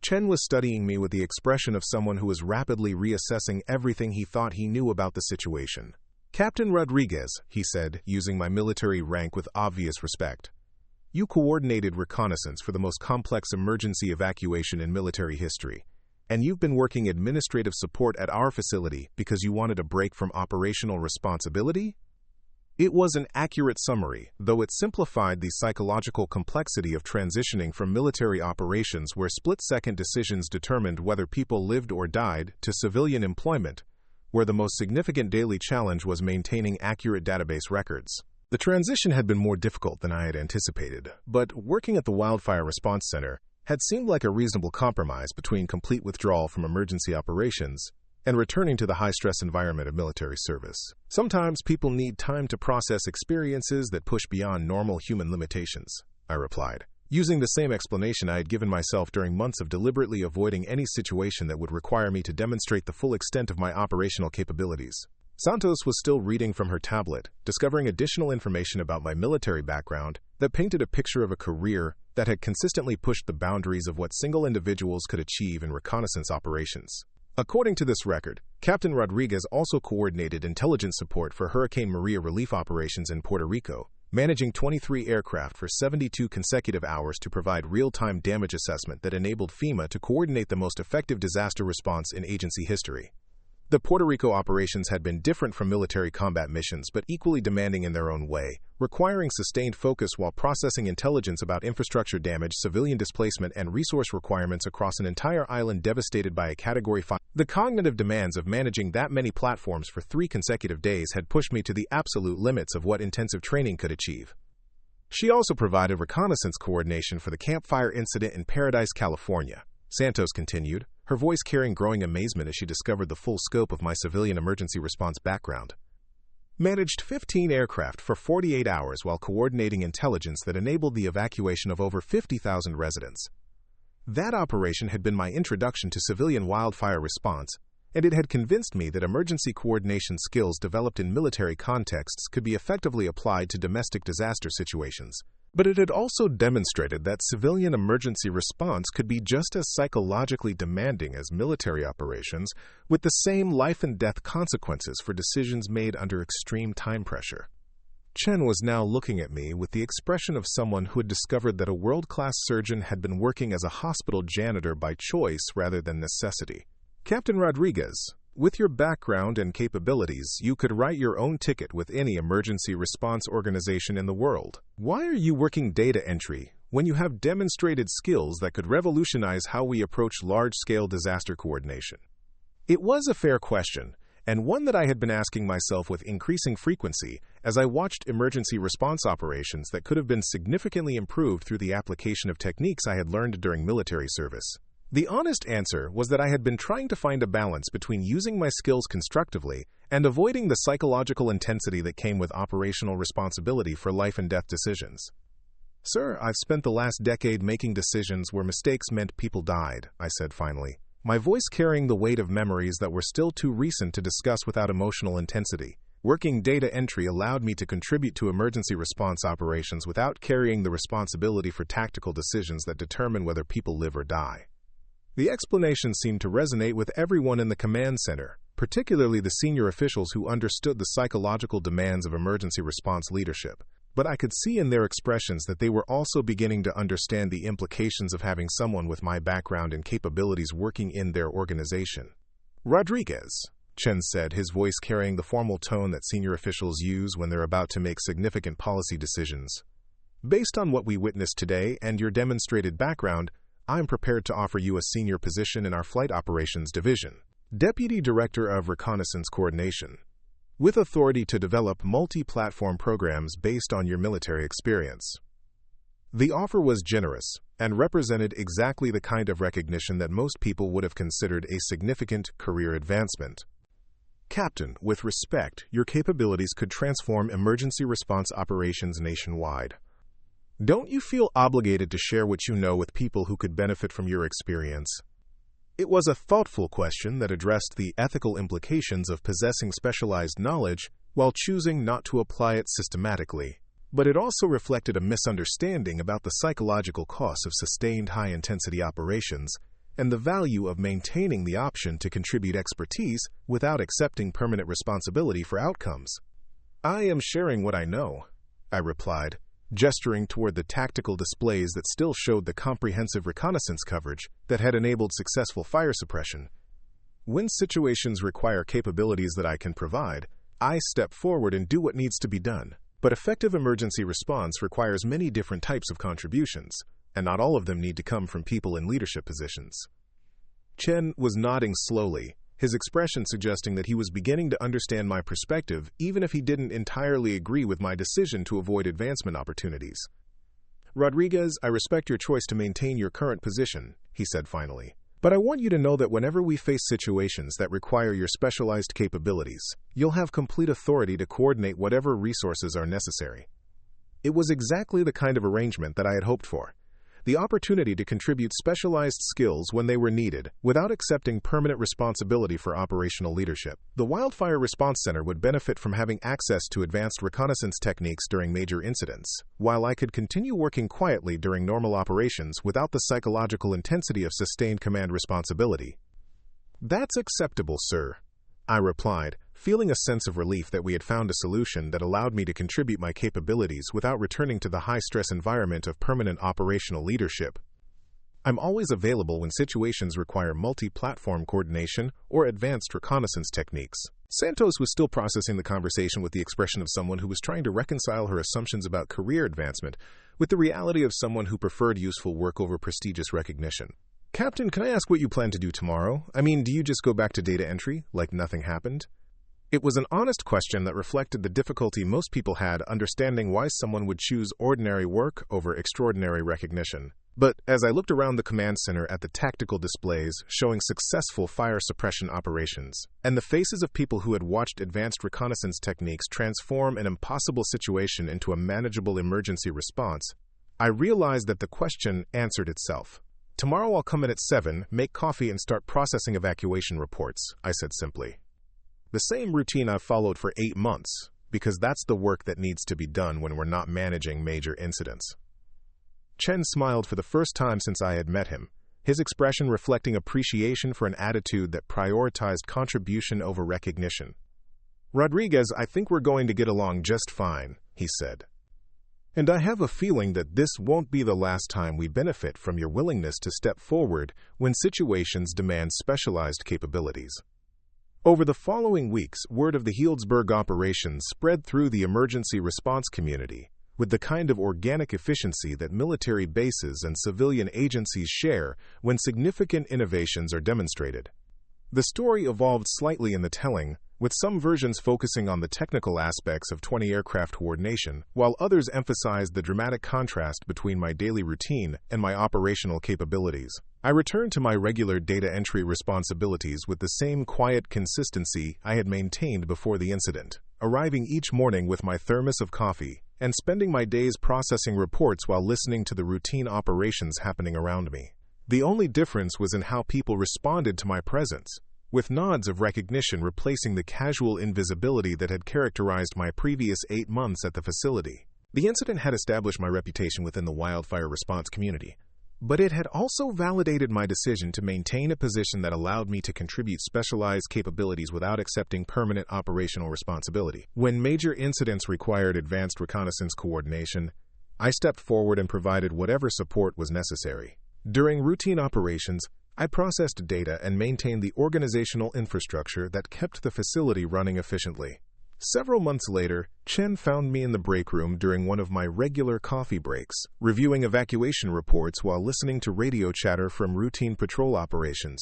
Chen was studying me with the expression of someone who was rapidly reassessing everything he thought he knew about the situation. "Captain Rodriguez," he said, using my military rank with obvious respect, "you coordinated reconnaissance for the most complex emergency evacuation in military history, And you've been working administrative support at our facility because you wanted a break from operational responsibility? It was an accurate summary, though it simplified the psychological complexity of transitioning from military operations where split-second decisions determined whether people lived or died to civilian employment, where the most significant daily challenge was maintaining accurate database records. The transition had been more difficult than I had anticipated, but working at the Wildfire Response Center had seemed like a reasonable compromise between complete withdrawal from emergency operations and returning to the high-stress environment of military service. Sometimes people need time to process experiences that push beyond normal human limitations, I replied, using the same explanation I had given myself during months of deliberately avoiding any situation that would require me to demonstrate the full extent of my operational capabilities. Santos was still reading from her tablet, discovering additional information about my military background that painted a picture of a career that had consistently pushed the boundaries of what single individuals could achieve in reconnaissance operations. According to this record, Captain Rodriguez also coordinated intelligence support for Hurricane Maria relief operations in Puerto Rico, managing 23 aircraft for 72 consecutive hours to provide real-time damage assessment that enabled FEMA to coordinate the most effective disaster response in agency history. The Puerto Rico operations had been different from military combat missions but equally demanding in their own way, requiring sustained focus while processing intelligence about infrastructure damage, civilian displacement, and resource requirements across an entire island devastated by a Category 5. The cognitive demands of managing that many platforms for 3 consecutive days had pushed me to the absolute limits of what intensive training could achieve. She also provided reconnaissance coordination for the Camp Fire incident in Paradise, California, Santos continued, her voice carrying growing amazement as she discovered the full scope of my civilian emergency response background. Managed 15 aircraft for 48 hours while coordinating intelligence that enabled the evacuation of over 50,000 residents. That operation had been my introduction to civilian wildfire response, and it had convinced me that emergency coordination skills developed in military contexts could be effectively applied to domestic disaster situations. But it had also demonstrated that civilian emergency response could be just as psychologically demanding as military operations, with the same life-and-death consequences for decisions made under extreme time pressure. Chen was now looking at me with the expression of someone who had discovered that a world-class surgeon had been working as a hospital janitor by choice rather than necessity. Captain Rodriguez, with your background and capabilities, you could write your own ticket with any emergency response organization in the world. Why are you working data entry when you have demonstrated skills that could revolutionize how we approach large-scale disaster coordination? It was a fair question, and one that I had been asking myself with increasing frequency as I watched emergency response operations that could have been significantly improved through the application of techniques I had learned during military service. The honest answer was that I had been trying to find a balance between using my skills constructively and avoiding the psychological intensity that came with operational responsibility for life-and-death decisions. Sir, I've spent the last decade making decisions where mistakes meant people died, I said finally, my voice carrying the weight of memories that were still too recent to discuss without emotional intensity. Working data entry allowed me to contribute to emergency response operations without carrying the responsibility for tactical decisions that determine whether people live or die. The explanation seemed to resonate with everyone in the command center, particularly the senior officials who understood the psychological demands of emergency response leadership, but I could see in their expressions that they were also beginning to understand the implications of having someone with my background and capabilities working in their organization. Rodriguez, Chen said, his voice carrying the formal tone that senior officials use when they're about to make significant policy decisions. Based on what we witnessed today and your demonstrated background, I am prepared to offer you a senior position in our Flight Operations Division, Deputy Director of Reconnaissance Coordination, with authority to develop multi-platform programs based on your military experience. The offer was generous and represented exactly the kind of recognition that most people would have considered a significant career advancement. Captain, with respect, your capabilities could transform emergency response operations nationwide. Don't you feel obligated to share what you know with people who could benefit from your experience? It was a thoughtful question that addressed the ethical implications of possessing specialized knowledge while choosing not to apply it systematically. But it also reflected a misunderstanding about the psychological costs of sustained high-intensity operations and the value of maintaining the option to contribute expertise without accepting permanent responsibility for outcomes. I am sharing what I know, I replied, gesturing toward the tactical displays that still showed the comprehensive reconnaissance coverage that had enabled successful fire suppression. When situations require capabilities that I can provide, I step forward and do what needs to be done. But effective emergency response requires many different types of contributions, and not all of them need to come from people in leadership positions. Chen was nodding slowly, his expression suggesting that he was beginning to understand my perspective, even if he didn't entirely agree with my decision to avoid advancement opportunities. "Rodriguez, I respect your choice to maintain your current position," he said finally. "But I want you to know that whenever we face situations that require your specialized capabilities, you'll have complete authority to coordinate whatever resources are necessary." It was exactly the kind of arrangement that I had hoped for. The opportunity to contribute specialized skills when they were needed, without accepting permanent responsibility for operational leadership. The Wildfire Response Center would benefit from having access to advanced reconnaissance techniques during major incidents, while I could continue working quietly during normal operations without the psychological intensity of sustained command responsibility. "That's acceptable, sir," I replied, feeling a sense of relief that we had found a solution that allowed me to contribute my capabilities without returning to the high-stress environment of permanent operational leadership. "I'm always available when situations require multi-platform coordination or advanced reconnaissance techniques." Santos was still processing the conversation with the expression of someone who was trying to reconcile her assumptions about career advancement with the reality of someone who preferred useful work over prestigious recognition. "Captain, can I ask what you plan to do tomorrow? I mean, do you just go back to data entry, like nothing happened?" It was an honest question that reflected the difficulty most people had understanding why someone would choose ordinary work over extraordinary recognition. But as I looked around the command center at the tactical displays showing successful fire suppression operations, and the faces of people who had watched advanced reconnaissance techniques transform an impossible situation into a manageable emergency response, I realized that the question answered itself. "Tomorrow I'll come in at 7, make coffee, and start processing evacuation reports," I said simply. The same routine I've followed for 8 months, because that's the work that needs to be done when we're not managing major incidents. Chen smiled for the first time since I had met him, his expression reflecting appreciation for an attitude that prioritized contribution over recognition. "Rodriguez, I think we're going to get along just fine," he said. "And I have a feeling that this won't be the last time we benefit from your willingness to step forward when situations demand specialized capabilities." Over the following weeks, word of the Healdsburg operations spread through the emergency response community, with the kind of organic efficiency that military bases and civilian agencies share when significant innovations are demonstrated. The story evolved slightly in the telling, with some versions focusing on the technical aspects of 20 aircraft coordination, while others emphasized the dramatic contrast between my daily routine and my operational capabilities. I returned to my regular data entry responsibilities with the same quiet consistency I had maintained before the incident, arriving each morning with my thermos of coffee and spending my days processing reports while listening to the routine operations happening around me. The only difference was in how people responded to my presence, with nods of recognition replacing the casual invisibility that had characterized my previous 8 months at the facility. The incident had established my reputation within the wildfire response community, but it had also validated my decision to maintain a position that allowed me to contribute specialized capabilities without accepting permanent operational responsibility. When major incidents required advanced reconnaissance coordination, I stepped forward and provided whatever support was necessary. During routine operations, I processed data and maintained the organizational infrastructure that kept the facility running efficiently. Several months later, Chen found me in the break room during one of my regular coffee breaks, reviewing evacuation reports while listening to radio chatter from routine patrol operations.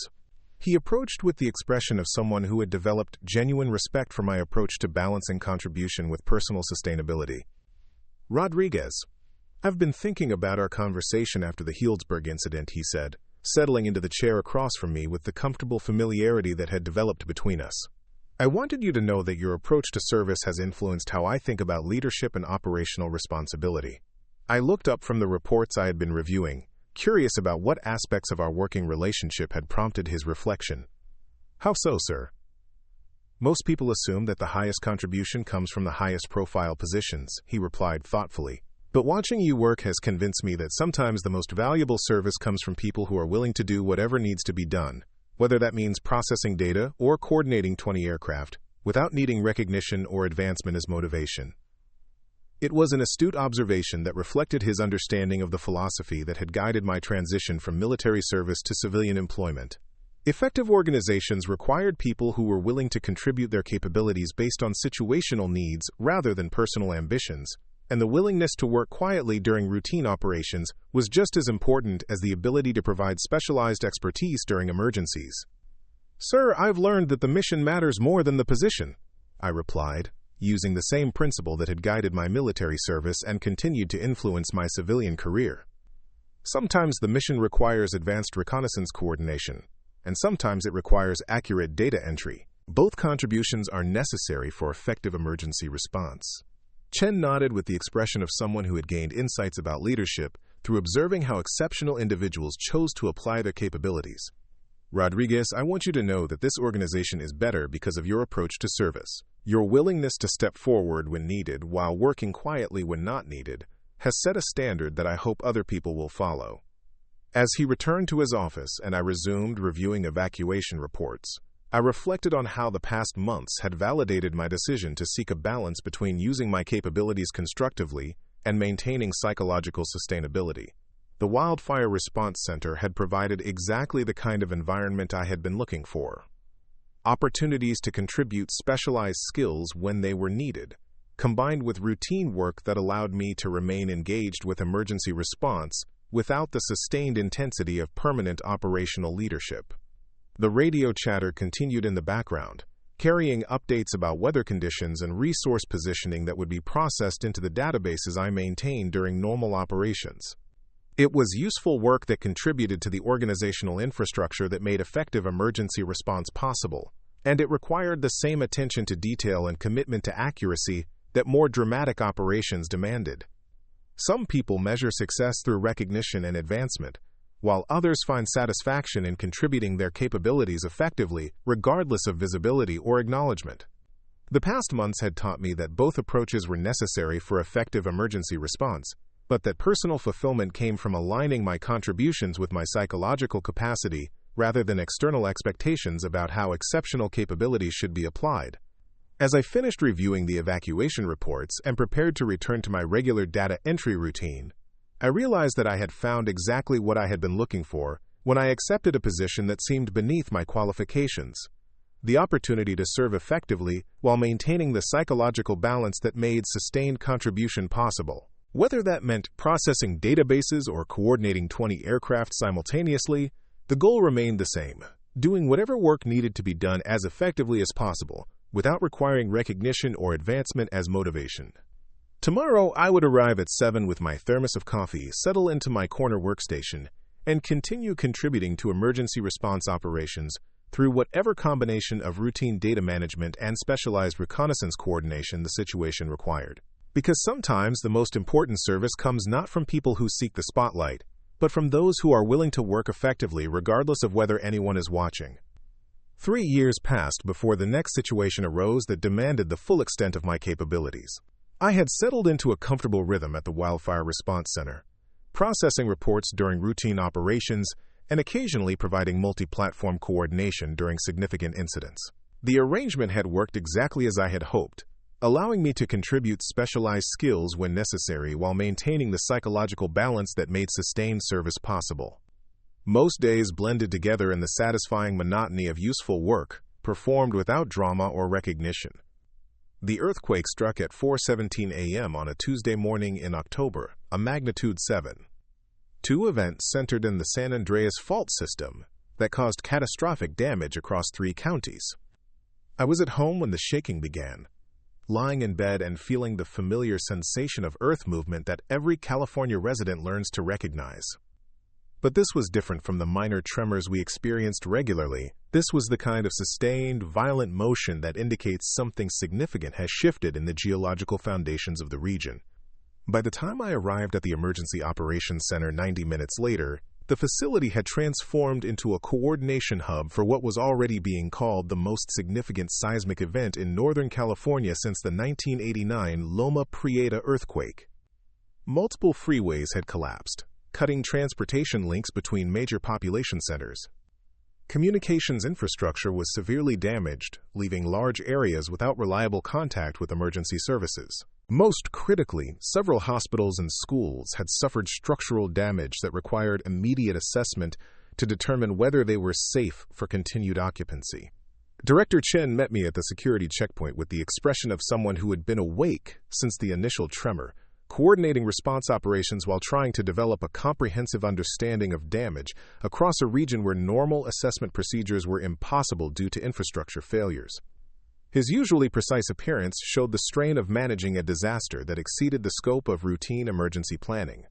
He approached with the expression of someone who had developed genuine respect for my approach to balancing contribution with personal sustainability. "Rodriguez, I've been thinking about our conversation after the Healdsburg incident," he said, settling into the chair across from me with the comfortable familiarity that had developed between us. "I wanted you to know that your approach to service has influenced how I think about leadership and operational responsibility." I looked up from the reports I had been reviewing, curious about what aspects of our working relationship had prompted his reflection. "How so, sir?" "Most people assume that the highest contribution comes from the highest profile positions," he replied thoughtfully. "But watching you work has convinced me that sometimes the most valuable service comes from people who are willing to do whatever needs to be done, whether that means processing data or coordinating 20 aircraft, without needing recognition or advancement as motivation." It was an astute observation that reflected his understanding of the philosophy that had guided my transition from military service to civilian employment. Effective organizations required people who were willing to contribute their capabilities based on situational needs rather than personal ambitions, and the willingness to work quietly during routine operations was just as important as the ability to provide specialized expertise during emergencies. "Sir, I've learned that the mission matters more than the position," I replied, using the same principle that had guided my military service and continued to influence my civilian career. Sometimes the mission requires advanced reconnaissance coordination, and sometimes it requires accurate data entry. Both contributions are necessary for effective emergency response. Chen nodded with the expression of someone who had gained insights about leadership through observing how exceptional individuals chose to apply their capabilities. "Rodriguez, I want you to know that this organization is better because of your approach to service. Your willingness to step forward when needed while working quietly when not needed has set a standard that I hope other people will follow." As he returned to his office and I resumed reviewing evacuation reports, I reflected on how the past months had validated my decision to seek a balance between using my capabilities constructively and maintaining psychological sustainability. The Wildfire Response Center had provided exactly the kind of environment I had been looking for. Opportunities to contribute specialized skills when they were needed, combined with routine work that allowed me to remain engaged with emergency response without the sustained intensity of permanent operational leadership. The radio chatter continued in the background, carrying updates about weather conditions and resource positioning that would be processed into the databases I maintained during normal operations. It was useful work that contributed to the organizational infrastructure that made effective emergency response possible, and it required the same attention to detail and commitment to accuracy that more dramatic operations demanded. Some people measure success through recognition and advancement, while others find satisfaction in contributing their capabilities effectively, regardless of visibility or acknowledgement. The past months had taught me that both approaches were necessary for effective emergency response, but that personal fulfillment came from aligning my contributions with my psychological capacity rather than external expectations about how exceptional capabilities should be applied. As I finished reviewing the evacuation reports and prepared to return to my regular data entry routine, I realized that I had found exactly what I had been looking for when I accepted a position that seemed beneath my qualifications: the opportunity to serve effectively while maintaining the psychological balance that made sustained contribution possible. Whether that meant processing databases or coordinating 20 aircraft simultaneously, the goal remained the same: doing whatever work needed to be done as effectively as possible, without requiring recognition or advancement as motivation. Tomorrow, I would arrive at 7 with my thermos of coffee, settle into my corner workstation, and continue contributing to emergency response operations through whatever combination of routine data management and specialized reconnaissance coordination the situation required. Because sometimes the most important service comes not from people who seek the spotlight, but from those who are willing to work effectively regardless of whether anyone is watching. 3 years passed before the next situation arose that demanded the full extent of my capabilities. I had settled into a comfortable rhythm at the Wildfire Response Center, processing reports during routine operations and occasionally providing multi-platform coordination during significant incidents. The arrangement had worked exactly as I had hoped, allowing me to contribute specialized skills when necessary while maintaining the psychological balance that made sustained service possible. Most days blended together in the satisfying monotony of useful work, performed without drama or recognition. The earthquake struck at 4:17 a.m. on a Tuesday morning in October, a magnitude 7. 2 events centered in the San Andreas fault system that caused catastrophic damage across 3 counties. I was at home when the shaking began, lying in bed and feeling the familiar sensation of earth movement that every California resident learns to recognize. But this was different from the minor tremors we experienced regularly. This was the kind of sustained, violent motion that indicates something significant has shifted in the geological foundations of the region. By the time I arrived at the Emergency Operations Center 90 minutes later, the facility had transformed into a coordination hub for what was already being called the most significant seismic event in Northern California since the 1989 Loma Prieta earthquake. Multiple freeways had collapsed, cutting transportation links between major population centers. Communications infrastructure was severely damaged, leaving large areas without reliable contact with emergency services. Most critically, several hospitals and schools had suffered structural damage that required immediate assessment to determine whether they were safe for continued occupancy. Director Chen met me at the security checkpoint with the expression of someone who had been awake since the initial tremor, coordinating response operations while trying to develop a comprehensive understanding of damage across a region where normal assessment procedures were impossible due to infrastructure failures. His usually precise appearance showed the strain of managing a disaster that exceeded the scope of routine emergency planning.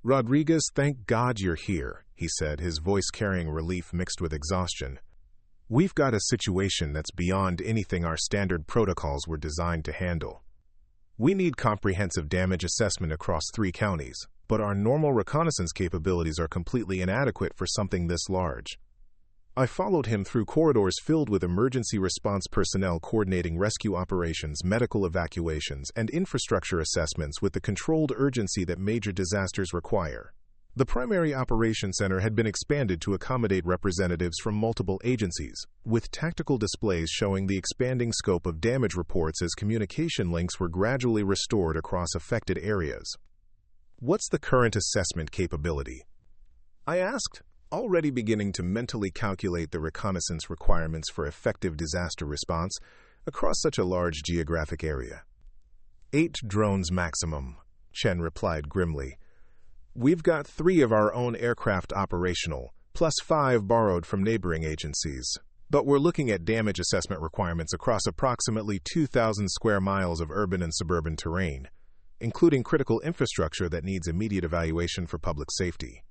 "Rodriguez, thank God you're here," he said, his voice carrying relief mixed with exhaustion. "We've got a situation that's beyond anything our standard protocols were designed to handle. We need comprehensive damage assessment across 3 counties, but our normal reconnaissance capabilities are completely inadequate for something this large." I followed him through corridors filled with emergency response personnel coordinating rescue operations, medical evacuations, and infrastructure assessments with the controlled urgency that major disasters require. The primary operations center had been expanded to accommodate representatives from multiple agencies, with tactical displays showing the expanding scope of damage reports as communication links were gradually restored across affected areas. "What's the current assessment capability?" I asked, already beginning to mentally calculate the reconnaissance requirements for effective disaster response across such a large geographic area. 8 drones maximum, Chen replied grimly. "We've got 3 of our own aircraft operational, plus 5 borrowed from neighboring agencies. But we're looking at damage assessment requirements across approximately 2,000 square miles of urban and suburban terrain, including critical infrastructure that needs immediate evaluation for public safety."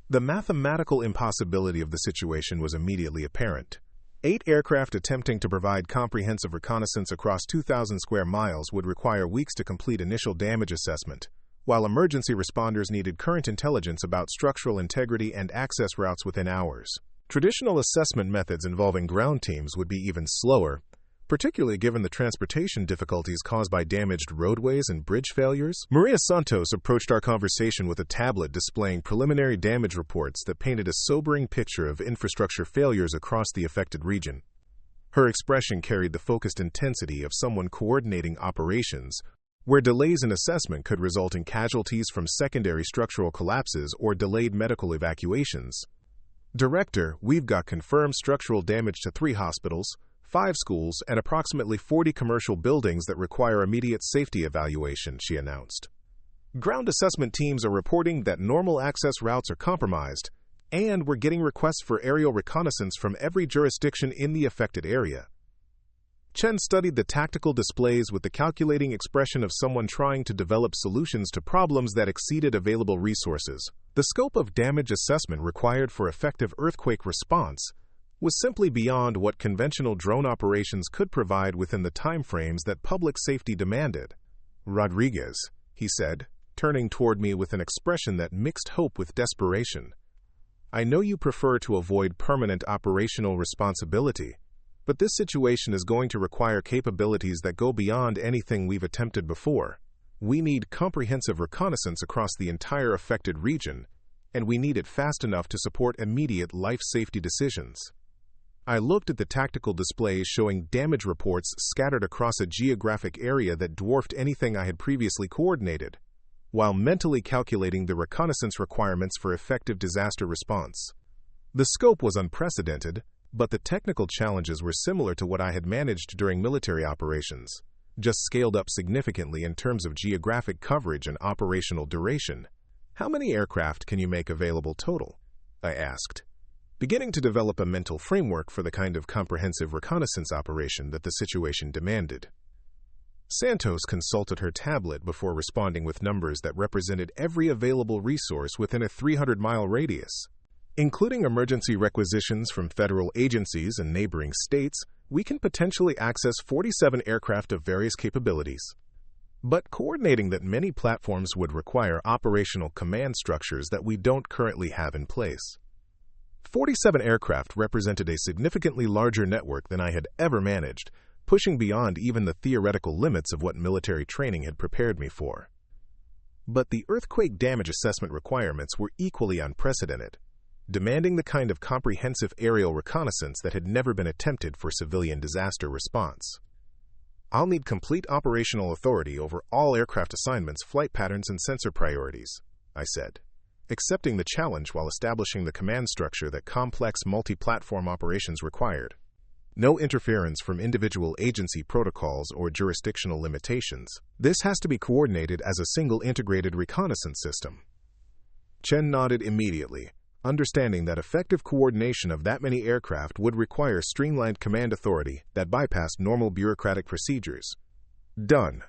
The mathematical impossibility of the situation was immediately apparent. 8 aircraft attempting to provide comprehensive reconnaissance across 2,000 square miles would require weeks to complete initial damage assessment, while emergency responders needed current intelligence about structural integrity and access routes within hours. Traditional assessment methods involving ground teams would be even slower, particularly given the transportation difficulties caused by damaged roadways and bridge failures. Maria Santos approached our conversation with a tablet displaying preliminary damage reports that painted a sobering picture of infrastructure failures across the affected region. Her expression carried the focused intensity of someone coordinating operations, where delays in assessment could result in casualties from secondary structural collapses or delayed medical evacuations. "Director, we've got confirmed structural damage to 3 hospitals, 5 schools, and approximately 40 commercial buildings that require immediate safety evaluation," she announced. "Ground assessment teams are reporting that normal access routes are compromised, and we're getting requests for aerial reconnaissance from every jurisdiction in the affected area." Chen studied the tactical displays with the calculating expression of someone trying to develop solutions to problems that exceeded available resources. The scope of damage assessment required for effective earthquake response was simply beyond what conventional drone operations could provide within the timeframes that public safety demanded. "Rodriguez," he said, turning toward me with an expression that mixed hope with desperation. "I know you prefer to avoid permanent operational responsibility, but this situation is going to require capabilities that go beyond anything we've attempted before. We need comprehensive reconnaissance across the entire affected region, and we need it fast enough to support immediate life safety decisions." I looked at the tactical displays showing damage reports scattered across a geographic area that dwarfed anything I had previously coordinated, while mentally calculating the reconnaissance requirements for effective disaster response. The scope was unprecedented, but the technical challenges were similar to what I had managed during military operations, just scaled up significantly in terms of geographic coverage and operational duration. "How many aircraft can you make available total?" I asked, beginning to develop a mental framework for the kind of comprehensive reconnaissance operation that the situation demanded. Santos consulted her tablet before responding with numbers that represented every available resource within a 300-mile radius. Including emergency requisitions from federal agencies and neighboring states, we can potentially access 47 aircraft of various capabilities. But coordinating that many platforms would require operational command structures that we don't currently have in place. 47 aircraft represented a significantly larger network than I had ever managed, pushing beyond even the theoretical limits of what military training had prepared me for. But the earthquake damage assessment requirements were equally unprecedented. demanding the kind of comprehensive aerial reconnaissance that had never been attempted for civilian disaster response. I'll need complete operational authority over all aircraft assignments, flight patterns, and sensor priorities, I said, accepting the challenge while establishing the command structure that complex multi-platform operations required. No interference from individual agency protocols or jurisdictional limitations. This has to be coordinated as a single integrated reconnaissance system. Chen nodded immediately, understanding that effective coordination of that many aircraft would require streamlined command authority that bypassed normal bureaucratic procedures. Done.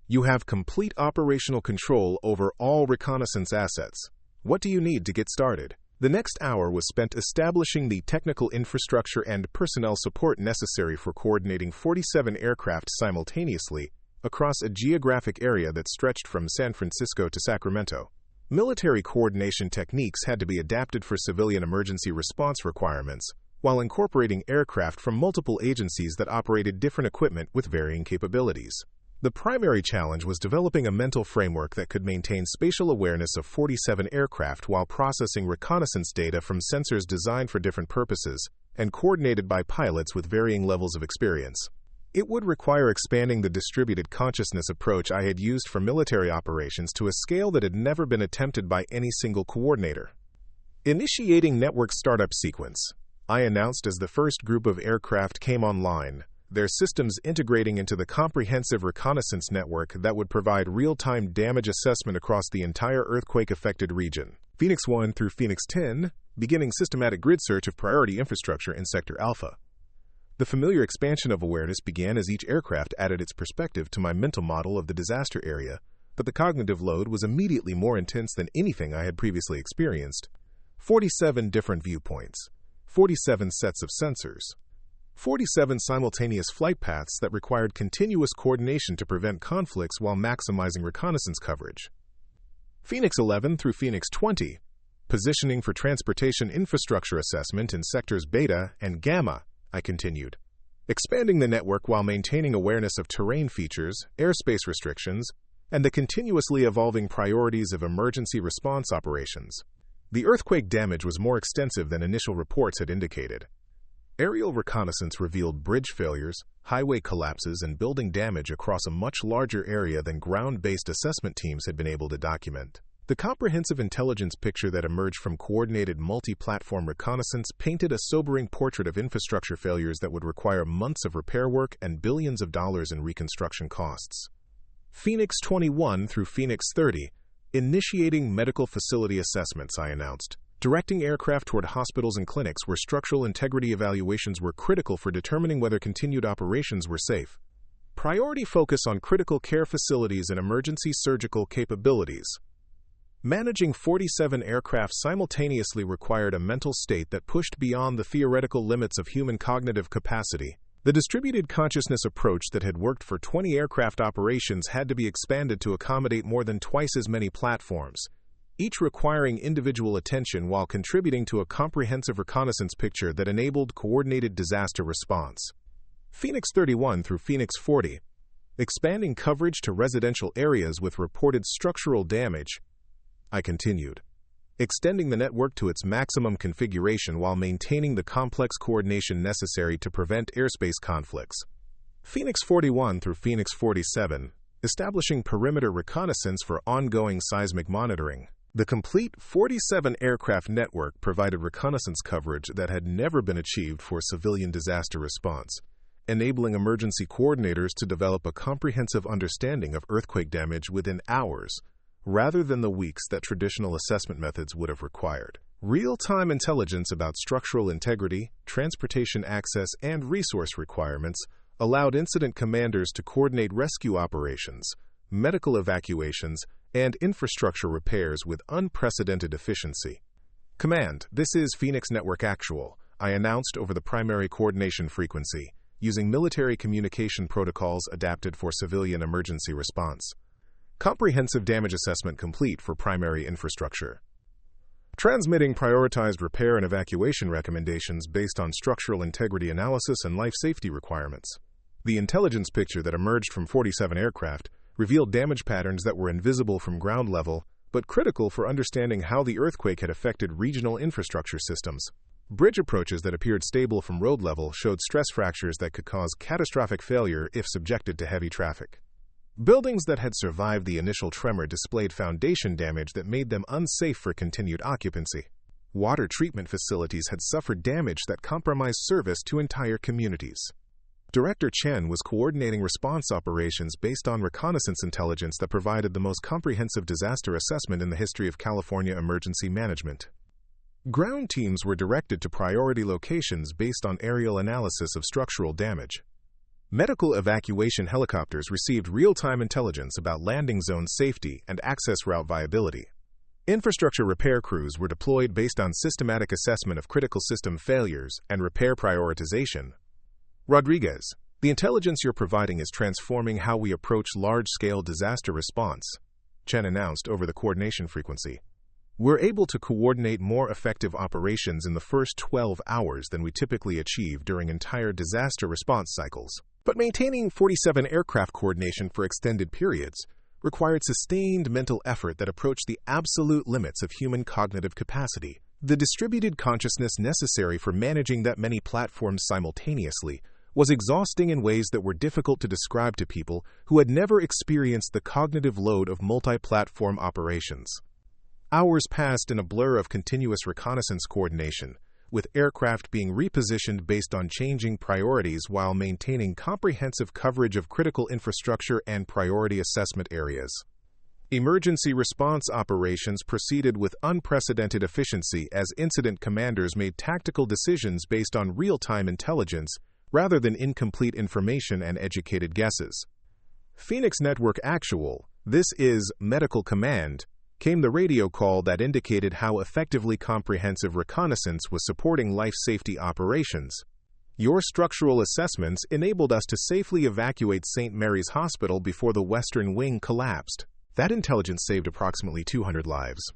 You have complete operational control over all reconnaissance assets. What do you need to get started? The next hour was spent establishing the technical infrastructure and personnel support necessary for coordinating 47 aircraft simultaneously across a geographic area that stretched from San Francisco to Sacramento. Military coordination techniques had to be adapted for civilian emergency response requirements, while incorporating aircraft from multiple agencies that operated different equipment with varying capabilities. The primary challenge was developing a mental framework that could maintain spatial awareness of 47 aircraft while processing reconnaissance data from sensors designed for different purposes and coordinated by pilots with varying levels of experience. It would require expanding the distributed consciousness approach I had used for military operations to a scale that had never been attempted by any single coordinator. Initiating network startup sequence, I announced as the first group of aircraft came online, their systems integrating into the comprehensive reconnaissance network that would provide real-time damage assessment across the entire earthquake-affected region. Phoenix 1 through Phoenix 10, beginning systematic grid search of priority infrastructure in Sector Alpha. The familiar expansion of awareness began as each aircraft added its perspective to my mental model of the disaster area, but the cognitive load was immediately more intense than anything I had previously experienced. 47 different viewpoints, 47 sets of sensors, 47 simultaneous flight paths that required continuous coordination to prevent conflicts while maximizing reconnaissance coverage. Phoenix 11 through Phoenix 20, positioning for transportation infrastructure assessment in sectors Beta and Gamma, I continued, expanding the network while maintaining awareness of terrain features, airspace restrictions, and the continuously evolving priorities of emergency response operations. The earthquake damage was more extensive than initial reports had indicated. Aerial reconnaissance revealed bridge failures, highway collapses, and building damage across a much larger area than ground-based assessment teams had been able to document. The comprehensive intelligence picture that emerged from coordinated multi-platform reconnaissance painted a sobering portrait of infrastructure failures that would require months of repair work and billions of dollars in reconstruction costs. Phoenix 21 through Phoenix 30, initiating medical facility assessments, I announced, directing aircraft toward hospitals and clinics where structural integrity evaluations were critical for determining whether continued operations were safe. Priority focus on critical care facilities and emergency surgical capabilities. Managing 47 aircraft simultaneously required a mental state that pushed beyond the theoretical limits of human cognitive capacity. The distributed consciousness approach that had worked for 20 aircraft operations had to be expanded to accommodate more than twice as many platforms, each requiring individual attention while contributing to a comprehensive reconnaissance picture that enabled coordinated disaster response. Phoenix 31 through Phoenix 40, expanding coverage to residential areas with reported structural damage, I continued, extending the network to its maximum configuration while maintaining the complex coordination necessary to prevent airspace conflicts. Phoenix 41 through Phoenix 47, establishing perimeter reconnaissance for ongoing seismic monitoring. The complete 47 aircraft network provided reconnaissance coverage that had never been achieved for civilian disaster response, enabling emergency coordinators to develop a comprehensive understanding of earthquake damage within hours, rather than the weeks that traditional assessment methods would have required. Real-time intelligence about structural integrity, transportation access, and resource requirements allowed incident commanders to coordinate rescue operations, medical evacuations, and infrastructure repairs with unprecedented efficiency. Command, this is Phoenix Network Actual, I announced over the primary coordination frequency, using military communication protocols adapted for civilian emergency response. Comprehensive damage assessment complete for primary infrastructure. Transmitting prioritized repair and evacuation recommendations based on structural integrity analysis and life safety requirements. The intelligence picture that emerged from 47 aircraft revealed damage patterns that were invisible from ground level, but critical for understanding how the earthquake had affected regional infrastructure systems. Bridge approaches that appeared stable from road level showed stress fractures that could cause catastrophic failure if subjected to heavy traffic. Buildings that had survived the initial tremor displayed foundation damage that made them unsafe for continued occupancy. Water treatment facilities had suffered damage that compromised service to entire communities. Director Chen was coordinating response operations based on reconnaissance intelligence that provided the most comprehensive disaster assessment in the history of California emergency management. Ground teams were directed to priority locations based on aerial analysis of structural damage. Medical evacuation helicopters received real-time intelligence about landing zone safety and access route viability. Infrastructure repair crews were deployed based on systematic assessment of critical system failures and repair prioritization. Rodriguez, the intelligence you're providing is transforming how we approach large-scale disaster response, Chen announced over the coordination frequency. We're able to coordinate more effective operations in the first 12 hours than we typically achieve during entire disaster response cycles. But maintaining 47 aircraft coordination for extended periods required sustained mental effort that approached the absolute limits of human cognitive capacity. The distributed consciousness necessary for managing that many platforms simultaneously was exhausting in ways that were difficult to describe to people who had never experienced the cognitive load of multi-platform operations. Hours passed in a blur of continuous reconnaissance coordination, with aircraft being repositioned based on changing priorities while maintaining comprehensive coverage of critical infrastructure and priority assessment areas. Emergency response operations proceeded with unprecedented efficiency as incident commanders made tactical decisions based on real-time intelligence rather than incomplete information and educated guesses. Phoenix Network Actual, this is Medical Command, came the radio call that indicated how effectively comprehensive reconnaissance was supporting life safety operations. Your structural assessments enabled us to safely evacuate St. Mary's Hospital before the western wing collapsed. That intelligence saved approximately 200 lives.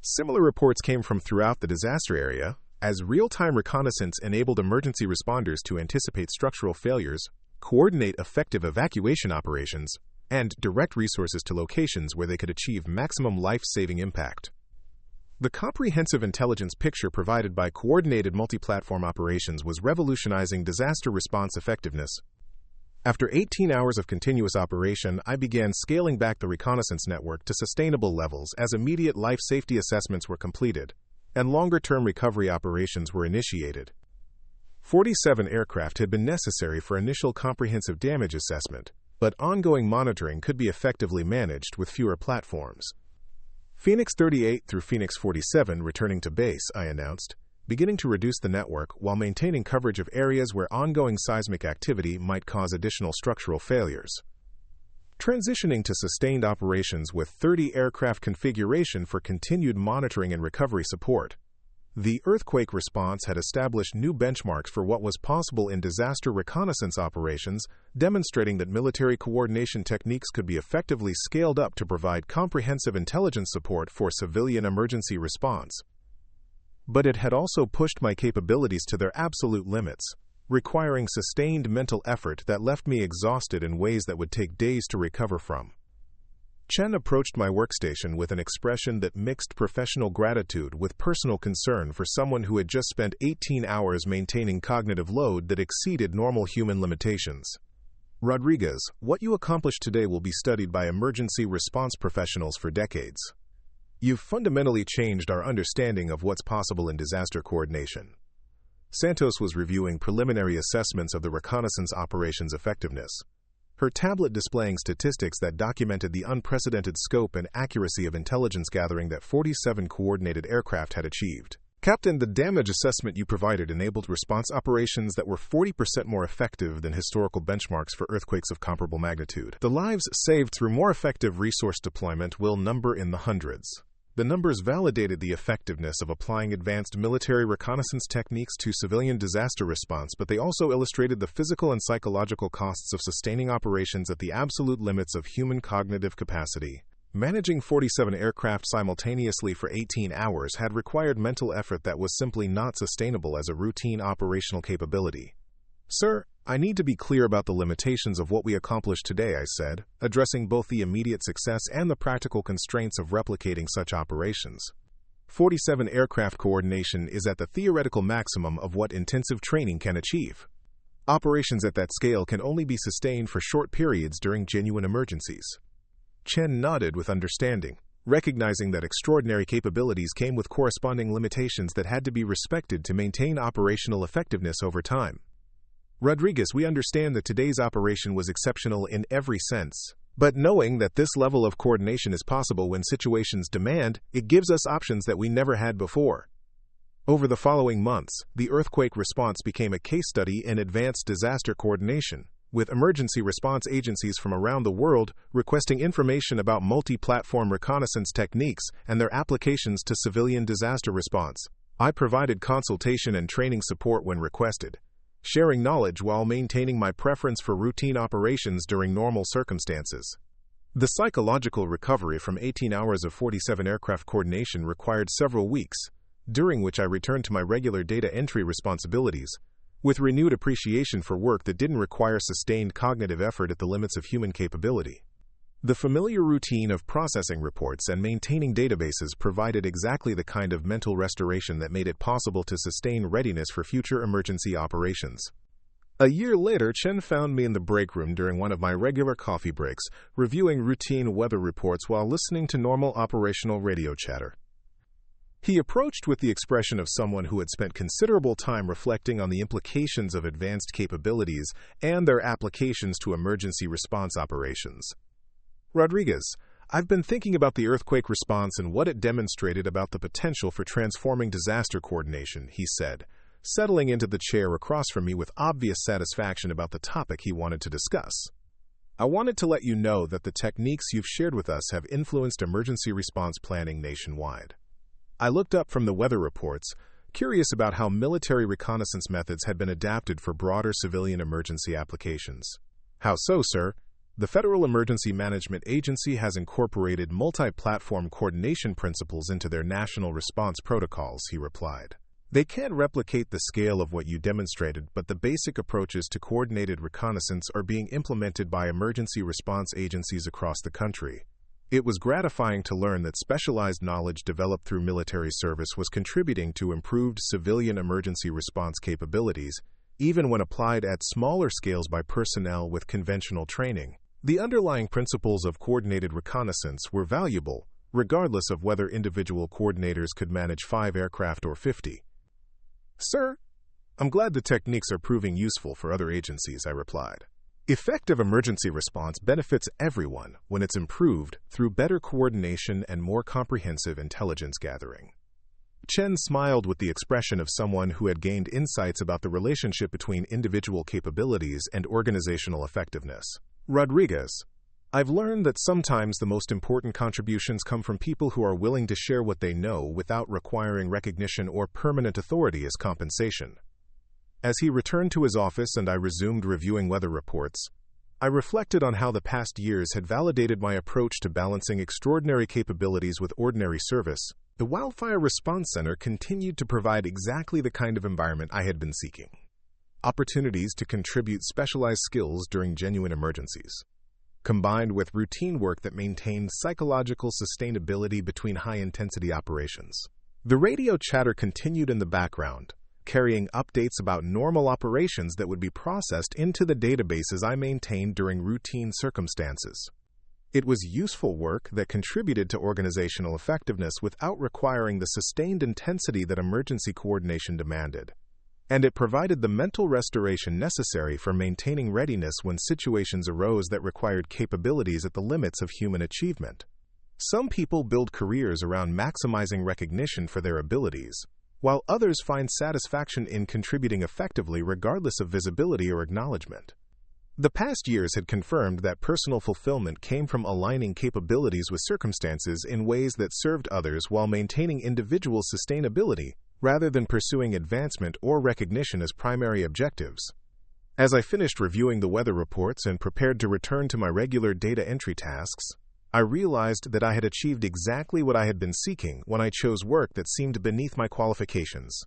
Similar reports came from throughout the disaster area, as real-time reconnaissance enabled emergency responders to anticipate structural failures, coordinate effective evacuation operations, and direct resources to locations where they could achieve maximum life-saving impact. The comprehensive intelligence picture provided by coordinated multi-platform operations was revolutionizing disaster response effectiveness. After 18 hours of continuous operation, I began scaling back the reconnaissance network to sustainable levels as immediate life safety assessments were completed and longer-term recovery operations were initiated. 47 aircraft had been necessary for initial comprehensive damage assessment, but ongoing monitoring could be effectively managed with fewer platforms. Phoenix 38 through Phoenix 47 returning to base, I announced, beginning to reduce the network while maintaining coverage of areas where ongoing seismic activity might cause additional structural failures. Transitioning to sustained operations with 30 aircraft configuration for continued monitoring and recovery support. The earthquake response had established new benchmarks for what was possible in disaster reconnaissance operations, demonstrating that military coordination techniques could be effectively scaled up to provide comprehensive intelligence support for civilian emergency response. But it had also pushed my capabilities to their absolute limits, requiring sustained mental effort that left me exhausted in ways that would take days to recover from. Chen approached my workstation with an expression that mixed professional gratitude with personal concern for someone who had just spent 18 hours maintaining cognitive load that exceeded normal human limitations. Rodriguez, what you accomplished today will be studied by emergency response professionals for decades. You've fundamentally changed our understanding of what's possible in disaster coordination. Santos was reviewing preliminary assessments of the reconnaissance operation's effectiveness, her tablet displaying statistics that documented the unprecedented scope and accuracy of intelligence gathering that 47 coordinated aircraft had achieved. Captain, the damage assessment you provided enabled response operations that were 40% more effective than historical benchmarks for earthquakes of comparable magnitude. The lives saved through more effective resource deployment will number in the hundreds. The numbers validated the effectiveness of applying advanced military reconnaissance techniques to civilian disaster response, but they also illustrated the physical and psychological costs of sustaining operations at the absolute limits of human cognitive capacity. Managing 47 aircraft simultaneously for 18 hours had required mental effort that was simply not sustainable as a routine operational capability. Sir, I need to be clear about the limitations of what we accomplished today, I said, addressing both the immediate success and the practical constraints of replicating such operations. 47 aircraft coordination is at the theoretical maximum of what intensive training can achieve. Operations at that scale can only be sustained for short periods during genuine emergencies. Chen nodded with understanding, recognizing that extraordinary capabilities came with corresponding limitations that had to be respected to maintain operational effectiveness over time. Rodriguez, we understand that today's operation was exceptional in every sense. But knowing that this level of coordination is possible when situations demand, it gives us options that we never had before. Over the following months, the earthquake response became a case study in advanced disaster coordination, with emergency response agencies from around the world requesting information about multi-platform reconnaissance techniques and their applications to civilian disaster response. I provided consultation and training support when requested, sharing knowledge while maintaining my preference for routine operations during normal circumstances. The psychological recovery from 18 hours of 47 aircraft coordination required several weeks, during which I returned to my regular data entry responsibilities, with renewed appreciation for work that didn't require sustained cognitive effort at the limits of human capability. The familiar routine of processing reports and maintaining databases provided exactly the kind of mental restoration that made it possible to sustain readiness for future emergency operations. A year later, Chen found me in the break room during one of my regular coffee breaks, reviewing routine weather reports while listening to normal operational radio chatter. He approached with the expression of someone who had spent considerable time reflecting on the implications of advanced capabilities and their applications to emergency response operations. Rodriguez, I've been thinking about the earthquake response and what it demonstrated about the potential for transforming disaster coordination, he said, settling into the chair across from me with obvious satisfaction about the topic he wanted to discuss. I wanted to let you know that the techniques you've shared with us have influenced emergency response planning nationwide. I looked up from the weather reports, curious about how military reconnaissance methods had been adapted for broader civilian emergency applications. How so, sir? The Federal Emergency Management Agency has incorporated multi-platform coordination principles into their national response protocols, he replied. They can't replicate the scale of what you demonstrated, but the basic approaches to coordinated reconnaissance are being implemented by emergency response agencies across the country. It was gratifying to learn that specialized knowledge developed through military service was contributing to improved civilian emergency response capabilities, even when applied at smaller scales by personnel with conventional training. The underlying principles of coordinated reconnaissance were valuable, regardless of whether individual coordinators could manage 5 aircraft or 50. Sir, I'm glad the techniques are proving useful for other agencies, I replied. Effective emergency response benefits everyone when it's improved through better coordination and more comprehensive intelligence gathering. Chen smiled with the expression of someone who had gained insights about the relationship between individual capabilities and organizational effectiveness. Rodriguez, I've learned that sometimes the most important contributions come from people who are willing to share what they know without requiring recognition or permanent authority as compensation. As he returned to his office and I resumed reviewing weather reports, I reflected on how the past years had validated my approach to balancing extraordinary capabilities with ordinary service. The Wildfire Response Center continued to provide exactly the kind of environment I had been seeking. Opportunities to contribute specialized skills during genuine emergencies, combined with routine work that maintained psychological sustainability between high-intensity operations. The radio chatter continued in the background, carrying updates about normal operations that would be processed into the databases I maintained during routine circumstances. It was useful work that contributed to organizational effectiveness without requiring the sustained intensity that emergency coordination demanded. And it provided the mental restoration necessary for maintaining readiness when situations arose that required capabilities at the limits of human achievement. Some people build careers around maximizing recognition for their abilities, while others find satisfaction in contributing effectively regardless of visibility or acknowledgement. The past years had confirmed that personal fulfillment came from aligning capabilities with circumstances in ways that served others while maintaining individual sustainability, rather than pursuing advancement or recognition as primary objectives. As I finished reviewing the weather reports and prepared to return to my regular data entry tasks, I realized that I had achieved exactly what I had been seeking when I chose work that seemed beneath my qualifications.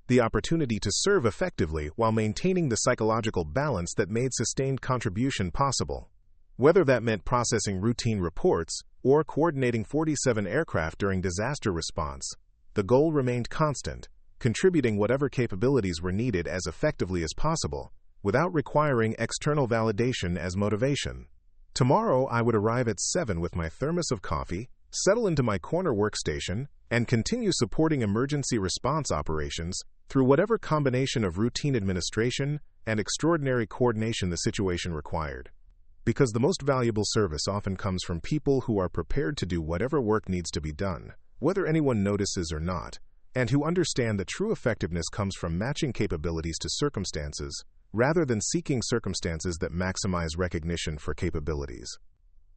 the opportunity to serve effectively while maintaining the psychological balance that made sustained contribution possible. Whether that meant processing routine reports or coordinating 47 aircraft during disaster response, the goal remained constant, contributing whatever capabilities were needed as effectively as possible, without requiring external validation as motivation. Tomorrow, I would arrive at 7 with my thermos of coffee, settle into my corner workstation, and continue supporting emergency response operations through whatever combination of routine administration and extraordinary coordination the situation required. Because the most valuable service often comes from people who are prepared to do whatever work needs to be done, whether anyone notices or not, and who understand that true effectiveness comes from matching capabilities to circumstances, rather than seeking circumstances that maximize recognition for capabilities.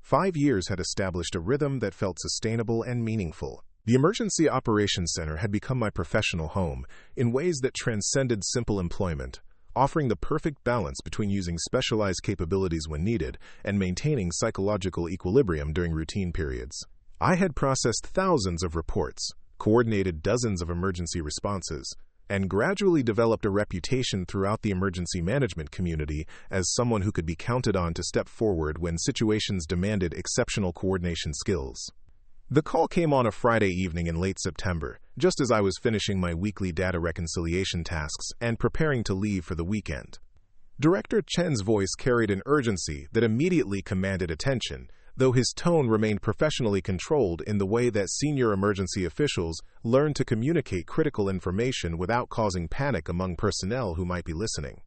5 years had established a rhythm that felt sustainable and meaningful. The Emergency Operations Center had become my professional home in ways that transcended simple employment, offering the perfect balance between using specialized capabilities when needed and maintaining psychological equilibrium during routine periods. I had processed thousands of reports, coordinated dozens of emergency responses, and gradually developed a reputation throughout the emergency management community as someone who could be counted on to step forward when situations demanded exceptional coordination skills. The call came on a Friday evening in late September, just as I was finishing my weekly data reconciliation tasks and preparing to leave for the weekend. Director Chen's voice carried an urgency that immediately commanded attention, though his tone remained professionally controlled in the way that senior emergency officials learn to communicate critical information without causing panic among personnel who might be listening.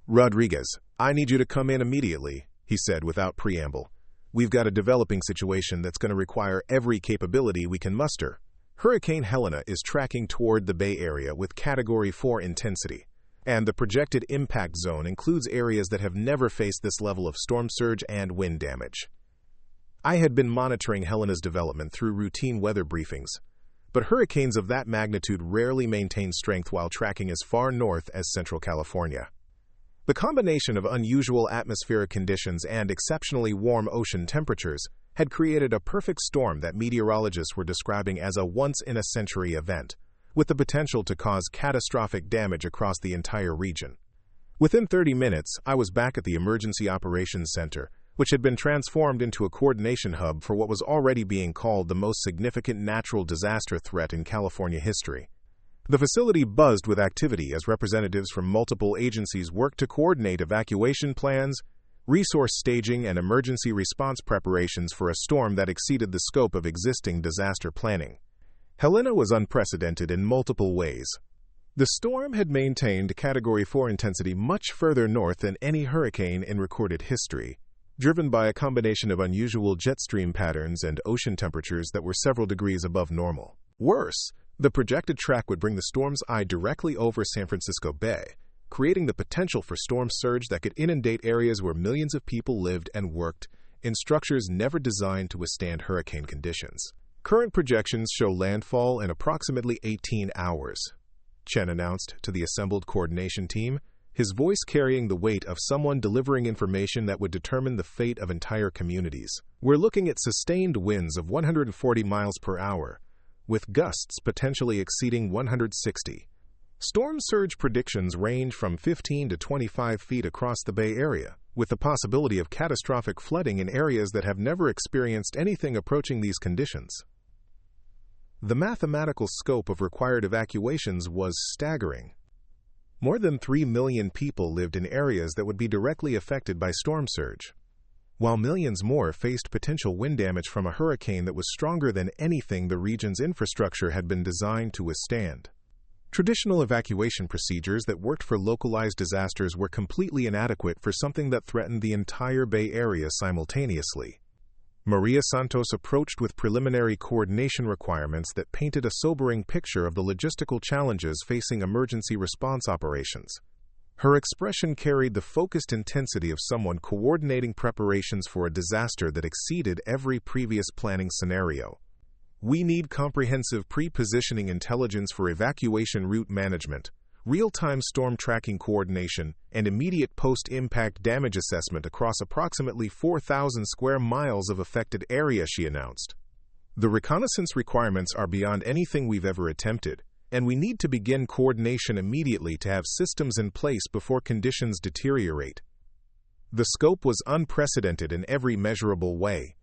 "Rodriguez, I need you to come in immediately," he said without preamble. "We've got a developing situation that's going to require every capability we can muster. Hurricane Helena is tracking toward the Bay Area with Category 4 intensity, and the projected impact zone includes areas that have never faced this level of storm surge and wind damage." I had been monitoring Helena's development through routine weather briefings, but hurricanes of that magnitude rarely maintain strength while tracking as far north as Central California. The combination of unusual atmospheric conditions and exceptionally warm ocean temperatures had created a perfect storm that meteorologists were describing as a once-in-a-century event, with the potential to cause catastrophic damage across the entire region. Within 30 minutes, I was back at the Emergency Operations Center, which had been transformed into a coordination hub for what was already being called the most significant natural disaster threat in California history. The facility buzzed with activity as representatives from multiple agencies worked to coordinate evacuation plans, resource staging, and emergency response preparations for a storm that exceeded the scope of existing disaster planning. Helena was unprecedented in multiple ways. The storm had maintained Category 4 intensity much further north than any hurricane in recorded history, driven by a combination of unusual jet stream patterns and ocean temperatures that were several degrees above normal. Worse, the projected track would bring the storm's eye directly over San Francisco Bay, creating the potential for storm surge that could inundate areas where millions of people lived and worked in structures never designed to withstand hurricane conditions. Current projections show landfall in approximately 18 hours, Chen announced to the assembled coordination team, his voice carrying the weight of someone delivering information that would determine the fate of entire communities. "We're looking at sustained winds of 140 miles per hour, with gusts potentially exceeding 160. Storm surge predictions range from 15 to 25 feet across the Bay Area, with the possibility of catastrophic flooding in areas that have never experienced anything approaching these conditions." The mathematical scope of required evacuations was staggering. More than 3 million people lived in areas that would be directly affected by storm surge, while millions more faced potential wind damage from a hurricane that was stronger than anything the region's infrastructure had been designed to withstand. Traditional evacuation procedures that worked for localized disasters were completely inadequate for something that threatened the entire Bay Area simultaneously. Maria Santos approached with preliminary coordination requirements that painted a sobering picture of the logistical challenges facing emergency response operations. Her expression carried the focused intensity of someone coordinating preparations for a disaster that exceeded every previous planning scenario. "We need comprehensive pre-positioning intelligence for evacuation route management, real-time storm tracking coordination, and immediate post-impact damage assessment across approximately 4,000 square miles of affected area," she announced. "The reconnaissance requirements are beyond anything we've ever attempted, and we need to begin coordination immediately to have systems in place before conditions deteriorate. The scope was unprecedented in every measurable way.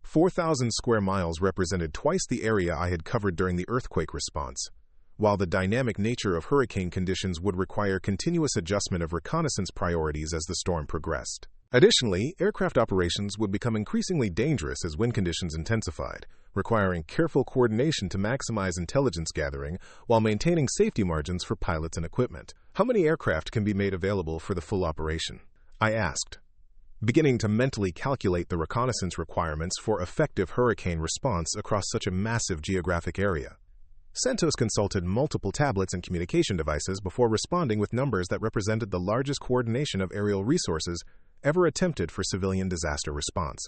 4,000 square miles represented twice the area I had covered during the earthquake response, while the dynamic nature of hurricane conditions would require continuous adjustment of reconnaissance priorities as the storm progressed. Additionally, aircraft operations would become increasingly dangerous as wind conditions intensified, requiring careful coordination to maximize intelligence gathering while maintaining safety margins for pilots and equipment. How many aircraft can be made available for the full operation? I asked, beginning to mentally calculate the reconnaissance requirements for effective hurricane response across such a massive geographic area. CENTOS consulted multiple tablets and communication devices before responding with numbers that represented the largest coordination of aerial resources ever attempted for civilian disaster response.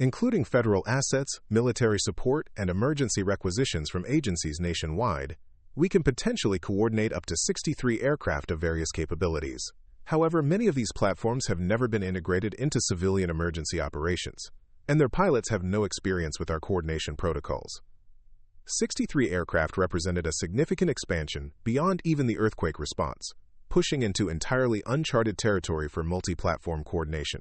Including federal assets, military support, and emergency requisitions from agencies nationwide, we can potentially coordinate up to 63 aircraft of various capabilities. However, many of these platforms have never been integrated into civilian emergency operations, and their pilots have no experience with our coordination protocols. 63 aircraft represented a significant expansion beyond even the earthquake response, pushing into entirely uncharted territory for multi-platform coordination.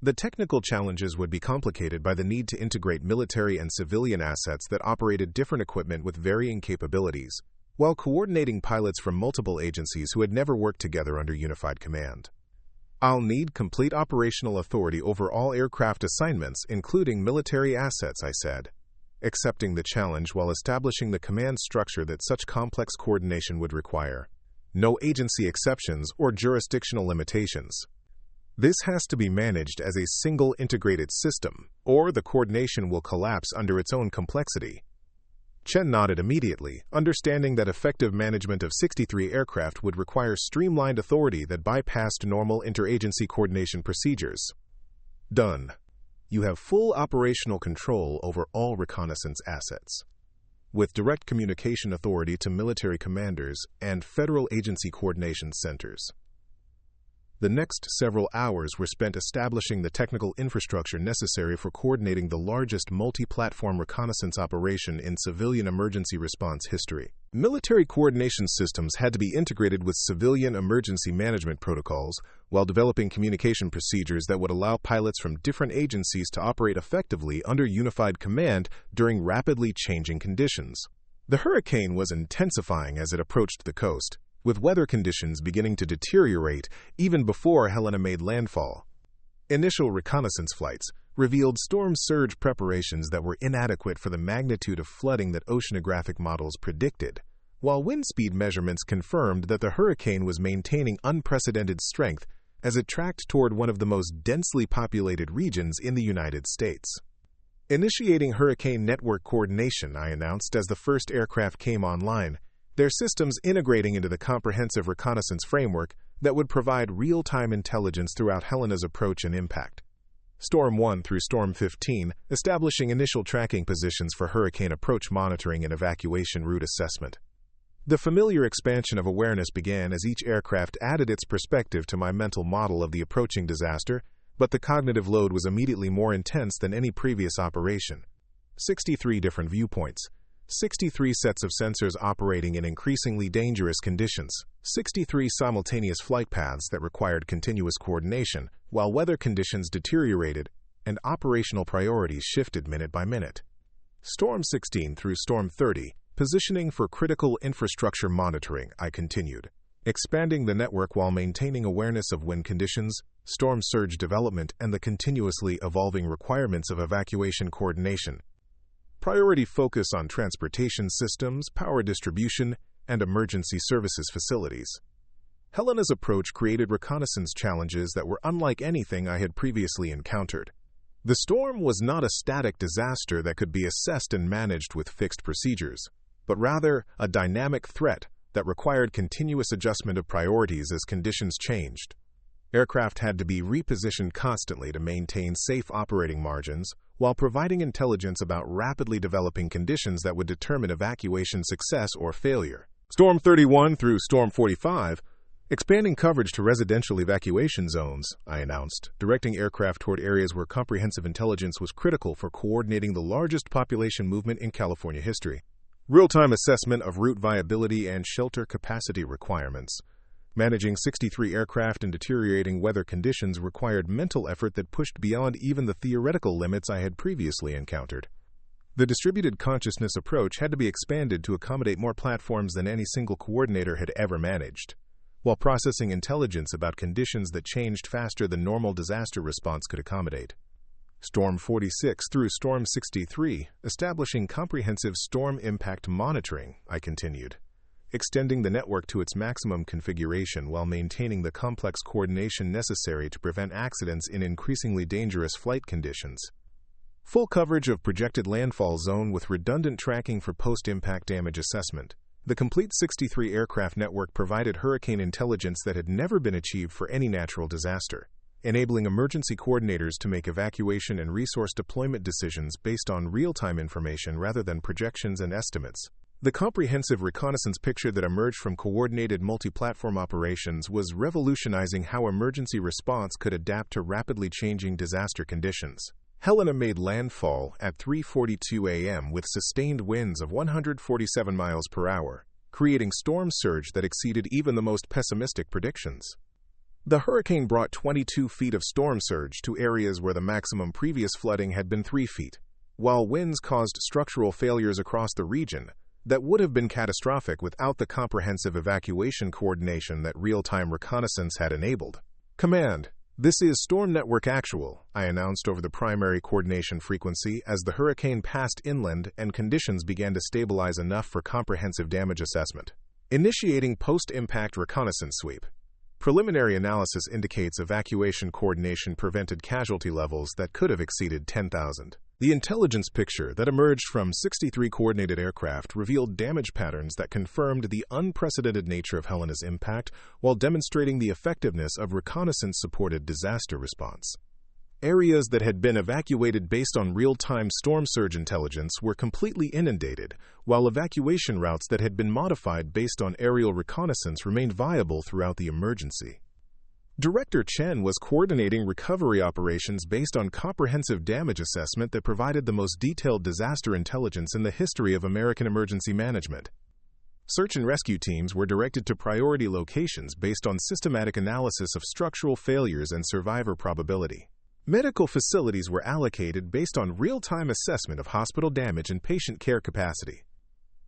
The technical challenges would be complicated by the need to integrate military and civilian assets that operated different equipment with varying capabilities, while coordinating pilots from multiple agencies who had never worked together under unified command. I'll need complete operational authority over all aircraft assignments, including military assets, I said, accepting the challenge while establishing the command structure that such complex coordination would require. No agency exceptions or jurisdictional limitations. This has to be managed as a single integrated system, or the coordination will collapse under its own complexity. Chen nodded immediately, understanding that effective management of 63 aircraft would require streamlined authority that bypassed normal interagency coordination procedures. Done. You have full operational control over all reconnaissance assets, with direct communication authority to military commanders and federal agency coordination centers. The next several hours were spent establishing the technical infrastructure necessary for coordinating the largest multi-platform reconnaissance operation in civilian emergency response history. Military coordination systems had to be integrated with civilian emergency management protocols while developing communication procedures that would allow pilots from different agencies to operate effectively under unified command during rapidly changing conditions. The hurricane was intensifying as it approached the coast, with weather conditions beginning to deteriorate even before Helena made landfall. Initial reconnaissance flights revealed storm surge preparations that were inadequate for the magnitude of flooding that oceanographic models predicted, while wind speed measurements confirmed that the hurricane was maintaining unprecedented strength as it tracked toward one of the most densely populated regions in the United States. Initiating hurricane network coordination, I announced as the first aircraft came online, their systems integrating into the comprehensive reconnaissance framework that would provide real-time intelligence throughout Helena's approach and impact. Storm 1 through Storm 15, establishing initial tracking positions for hurricane approach monitoring and evacuation route assessment. The familiar expansion of awareness began as each aircraft added its perspective to my mental model of the approaching disaster, but the cognitive load was immediately more intense than any previous operation. 63 different viewpoints. 63 sets of sensors operating in increasingly dangerous conditions, 63 simultaneous flight paths that required continuous coordination, while weather conditions deteriorated and operational priorities shifted minute by minute. Storm 16 through Storm 30, positioning for critical infrastructure monitoring, I continued, expanding the network while maintaining awareness of wind conditions, storm surge development, and the continuously evolving requirements of evacuation coordination. Priority focus on transportation systems, power distribution, and emergency services facilities. Helena's approach created reconnaissance challenges that were unlike anything I had previously encountered. The storm was not a static disaster that could be assessed and managed with fixed procedures, but rather a dynamic threat that required continuous adjustment of priorities as conditions changed. Aircraft had to be repositioned constantly to maintain safe operating margins, while providing intelligence about rapidly developing conditions that would determine evacuation success or failure. Storm 31 through Storm 45, expanding coverage to residential evacuation zones, I announced, directing aircraft toward areas where comprehensive intelligence was critical for coordinating the largest population movement in California history. Real-time assessment of route viability and shelter capacity requirements. Managing 63 aircraft in deteriorating weather conditions required mental effort that pushed beyond even the theoretical limits I had previously encountered. The distributed consciousness approach had to be expanded to accommodate more platforms than any single coordinator had ever managed, while processing intelligence about conditions that changed faster than normal disaster response could accommodate. Storm 46 through Storm 63, establishing comprehensive storm impact monitoring, I continued, extending the network to its maximum configuration while maintaining the complex coordination necessary to prevent accidents in increasingly dangerous flight conditions. Full coverage of projected landfall zone with redundant tracking for post-impact damage assessment. The complete 63 aircraft network provided hurricane intelligence that had never been achieved for any natural disaster, enabling emergency coordinators to make evacuation and resource deployment decisions based on real-time information rather than projections and estimates. The comprehensive reconnaissance picture that emerged from coordinated multi-platform operations was revolutionizing how emergency response could adapt to rapidly changing disaster conditions. Helena made landfall at 3:42 a.m. with sustained winds of 147 miles per hour, creating storm surge that exceeded even the most pessimistic predictions. The hurricane brought 22 feet of storm surge to areas where the maximum previous flooding had been 3 feet, while winds caused structural failures across the region that would have been catastrophic without the comprehensive evacuation coordination that real-time reconnaissance had enabled. Command, this is Storm Network Actual, I announced over the primary coordination frequency as the hurricane passed inland and conditions began to stabilize enough for comprehensive damage assessment. Initiating post-impact reconnaissance sweep. Preliminary analysis indicates evacuation coordination prevented casualty levels that could have exceeded 10,000. The intelligence picture that emerged from 63 coordinated aircraft revealed damage patterns that confirmed the unprecedented nature of Helena's impact while demonstrating the effectiveness of reconnaissance-supported disaster response. Areas that had been evacuated based on real-time storm surge intelligence were completely inundated, while evacuation routes that had been modified based on aerial reconnaissance remained viable throughout the emergency. Director Chen was coordinating recovery operations based on comprehensive damage assessment that provided the most detailed disaster intelligence in the history of American emergency management. Search and rescue teams were directed to priority locations based on systematic analysis of structural failures and survivor probability. Medical facilities were allocated based on real-time assessment of hospital damage and patient care capacity.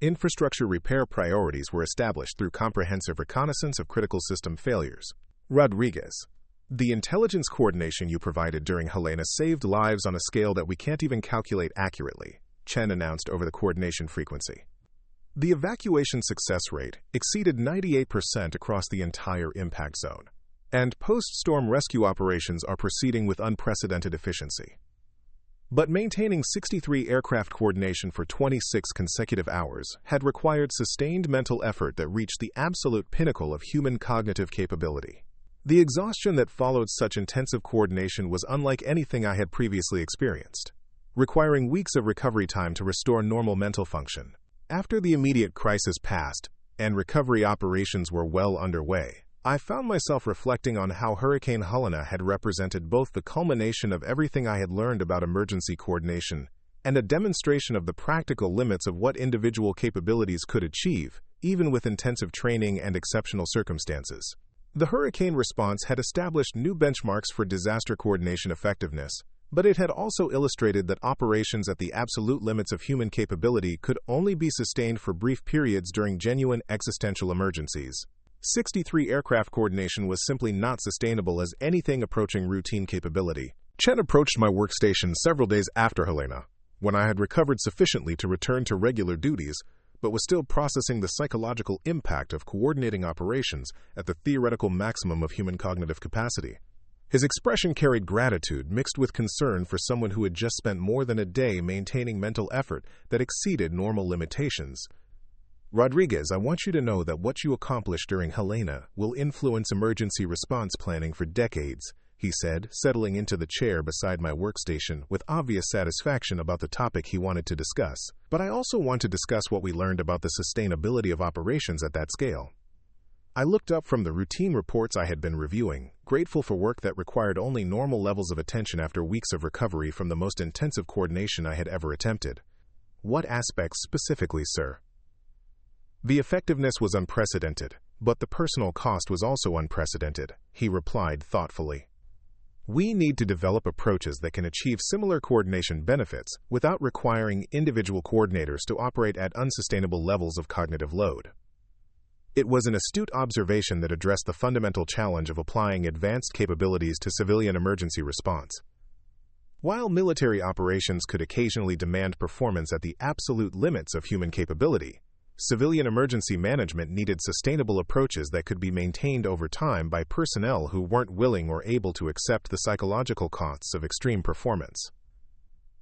Infrastructure repair priorities were established through comprehensive reconnaissance of critical system failures. Rodriguez, the intelligence coordination you provided during Helena saved lives on a scale that we can't even calculate accurately, Chen announced over the coordination frequency. The evacuation success rate exceeded 98% across the entire impact zone, and post-storm rescue operations are proceeding with unprecedented efficiency. But maintaining 63 aircraft coordination for 26 consecutive hours had required sustained mental effort that reached the absolute pinnacle of human cognitive capability. The exhaustion that followed such intensive coordination was unlike anything I had previously experienced, requiring weeks of recovery time to restore normal mental function. After the immediate crisis passed and recovery operations were well underway, I found myself reflecting on how Hurricane Helena had represented both the culmination of everything I had learned about emergency coordination and a demonstration of the practical limits of what individual capabilities could achieve, even with intensive training and exceptional circumstances. The hurricane response had established new benchmarks for disaster coordination effectiveness, but it had also illustrated that operations at the absolute limits of human capability could only be sustained for brief periods during genuine existential emergencies. 63 aircraft coordination was simply not sustainable as anything approaching routine capability. Chen approached my workstation several days after Helena, when I had recovered sufficiently to return to regular duties, but was still processing the psychological impact of coordinating operations at the theoretical maximum of human cognitive capacity. His expression carried gratitude mixed with concern for someone who had just spent more than a day maintaining mental effort that exceeded normal limitations. Rodriguez, I want you to know that what you accomplished during Helena will influence emergency response planning for decades, he said, settling into the chair beside my workstation with obvious satisfaction about the topic he wanted to discuss. But I also want to discuss what we learned about the sustainability of operations at that scale. I looked up from the routine reports I had been reviewing, grateful for work that required only normal levels of attention after weeks of recovery from the most intensive coordination I had ever attempted. What aspects specifically, sir? The effectiveness was unprecedented, but the personal cost was also unprecedented, he replied thoughtfully. We need to develop approaches that can achieve similar coordination benefits without requiring individual coordinators to operate at unsustainable levels of cognitive load. It was an astute observation that addressed the fundamental challenge of applying advanced capabilities to civilian emergency response. While military operations could occasionally demand performance at the absolute limits of human capability, civilian emergency management needed sustainable approaches that could be maintained over time by personnel who weren't willing or able to accept the psychological costs of extreme performance.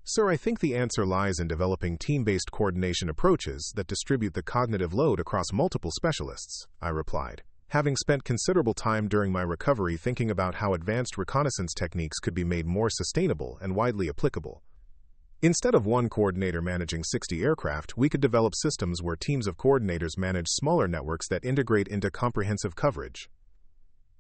Sir, I think the answer lies in developing team-based coordination approaches that distribute the cognitive load across multiple specialists, I replied, having spent considerable time during my recovery thinking about how advanced reconnaissance techniques could be made more sustainable and widely applicable. Instead of one coordinator managing 60 aircraft, we could develop systems where teams of coordinators manage smaller networks that integrate into comprehensive coverage.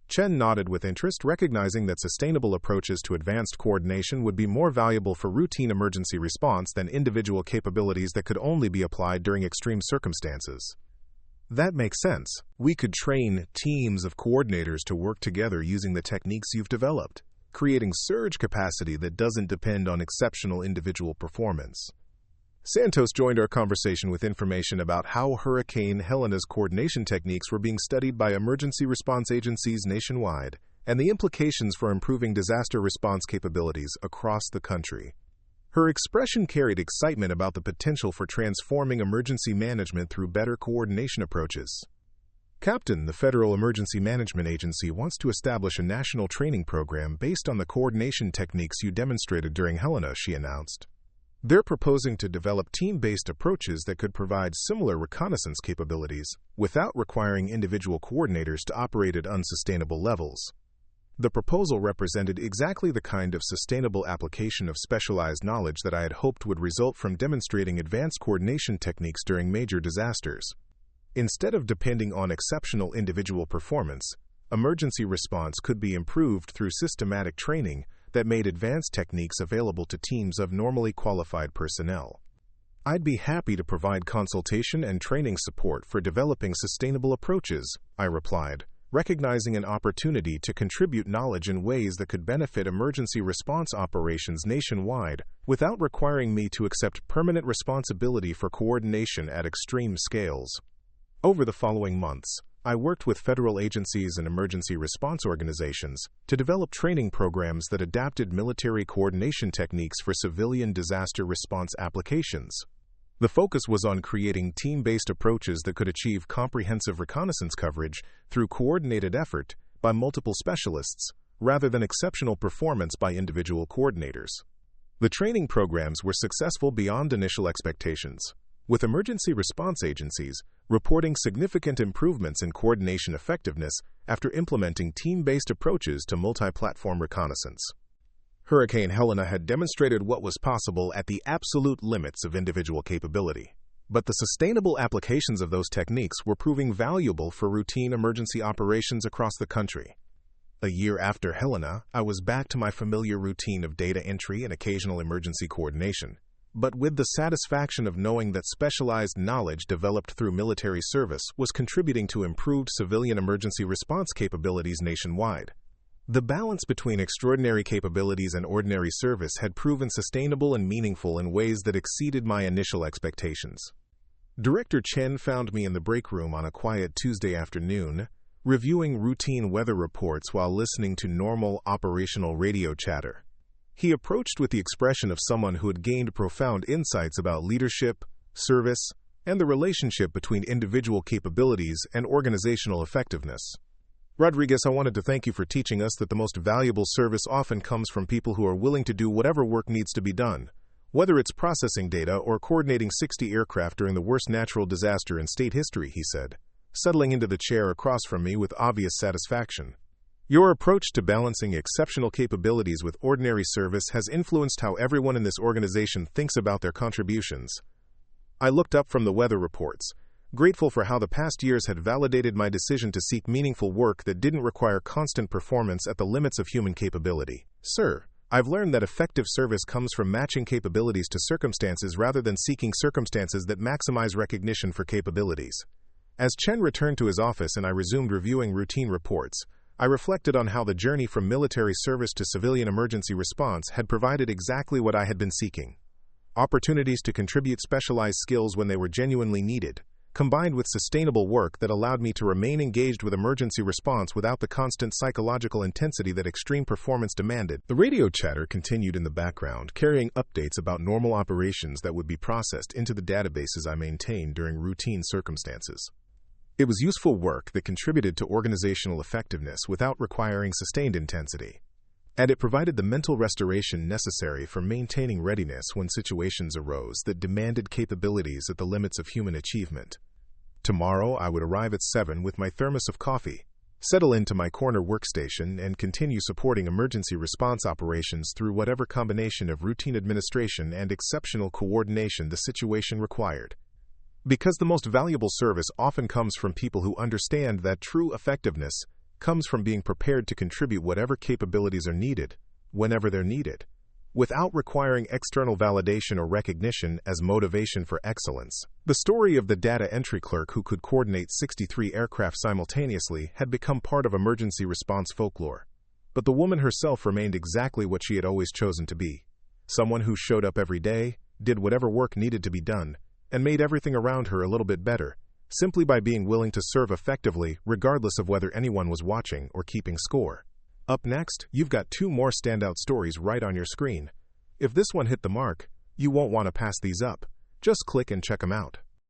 Chen nodded with interest, recognizing that sustainable approaches to advanced coordination would be more valuable for routine emergency response than individual capabilities that could only be applied during extreme circumstances. That makes sense. We could train teams of coordinators to work together using the techniques you've developed, creating surge capacity that doesn't depend on exceptional individual performance. Santos joined our conversation with information about how Hurricane Helena's coordination techniques were being studied by emergency response agencies nationwide and the implications for improving disaster response capabilities across the country. Her expression carried excitement about the potential for transforming emergency management through better coordination approaches. Captain, the Federal Emergency Management Agency wants to establish a national training program based on the coordination techniques you demonstrated during Helena, she announced. They're proposing to develop team-based approaches that could provide similar reconnaissance capabilities without requiring individual coordinators to operate at unsustainable levels. The proposal represented exactly the kind of sustainable application of specialized knowledge that I had hoped would result from demonstrating advanced coordination techniques during major disasters. Instead of depending on exceptional individual performance, emergency response could be improved through systematic training that made advanced techniques available to teams of normally qualified personnel. I'd be happy to provide consultation and training support for developing sustainable approaches, I replied, recognizing an opportunity to contribute knowledge in ways that could benefit emergency response operations nationwide without requiring me to accept permanent responsibility for coordination at extreme scales. Over the following months, I worked with federal agencies and emergency response organizations to develop training programs that adapted military coordination techniques for civilian disaster response applications. The focus was on creating team-based approaches that could achieve comprehensive reconnaissance coverage through coordinated effort by multiple specialists, rather than exceptional performance by individual coordinators. The training programs were successful beyond initial expectations, with emergency response agencies reporting significant improvements in coordination effectiveness after implementing team-based approaches to multi-platform reconnaissance. Hurricane Helena had demonstrated what was possible at the absolute limits of individual capability, but the sustainable applications of those techniques were proving valuable for routine emergency operations across the country. A year after Helena, I was back to my familiar routine of data entry and occasional emergency coordination, but with the satisfaction of knowing that specialized knowledge developed through military service was contributing to improved civilian emergency response capabilities nationwide. The balance between extraordinary capabilities and ordinary service had proven sustainable and meaningful in ways that exceeded my initial expectations. Director Chen found me in the break room on a quiet Tuesday afternoon, reviewing routine weather reports while listening to normal operational radio chatter. He approached with the expression of someone who had gained profound insights about leadership, service, and the relationship between individual capabilities and organizational effectiveness. Rodriguez, I wanted to thank you for teaching us that the most valuable service often comes from people who are willing to do whatever work needs to be done, whether it's processing data or coordinating 60 aircraft during the worst natural disaster in state history, he said, settling into the chair across from me with obvious satisfaction. Your approach to balancing exceptional capabilities with ordinary service has influenced how everyone in this organization thinks about their contributions. I looked up from the weather reports, grateful for how the past years had validated my decision to seek meaningful work that didn't require constant performance at the limits of human capability. Sir, I've learned that effective service comes from matching capabilities to circumstances rather than seeking circumstances that maximize recognition for capabilities. As Chen returned to his office and I resumed reviewing routine reports, I reflected on how the journey from military service to civilian emergency response had provided exactly what I had been seeking: opportunities to contribute specialized skills when they were genuinely needed, combined with sustainable work that allowed me to remain engaged with emergency response without the constant psychological intensity that extreme performance demanded. The radio chatter continued in the background, carrying updates about normal operations that would be processed into the databases I maintained during routine circumstances. It was useful work that contributed to organizational effectiveness without requiring sustained intensity, and it provided the mental restoration necessary for maintaining readiness when situations arose that demanded capabilities at the limits of human achievement. Tomorrow, I would arrive at 7 with my thermos of coffee, settle into my corner workstation, and continue supporting emergency response operations through whatever combination of routine administration and exceptional coordination the situation required. Because the most valuable service often comes from people who understand that true effectiveness comes from being prepared to contribute whatever capabilities are needed, whenever they're needed, without requiring external validation or recognition as motivation for excellence. The story of the data entry clerk who could coordinate 63 aircraft simultaneously had become part of emergency response folklore. But the woman herself remained exactly what she had always chosen to be: someone who showed up every day, did whatever work needed to be done, and made everything around her a little bit better, simply by being willing to serve effectively regardless of whether anyone was watching or keeping score. Up next, you've got 2 more standout stories right on your screen. If this one hit the mark, you won't want to pass these up. Just click and check them out.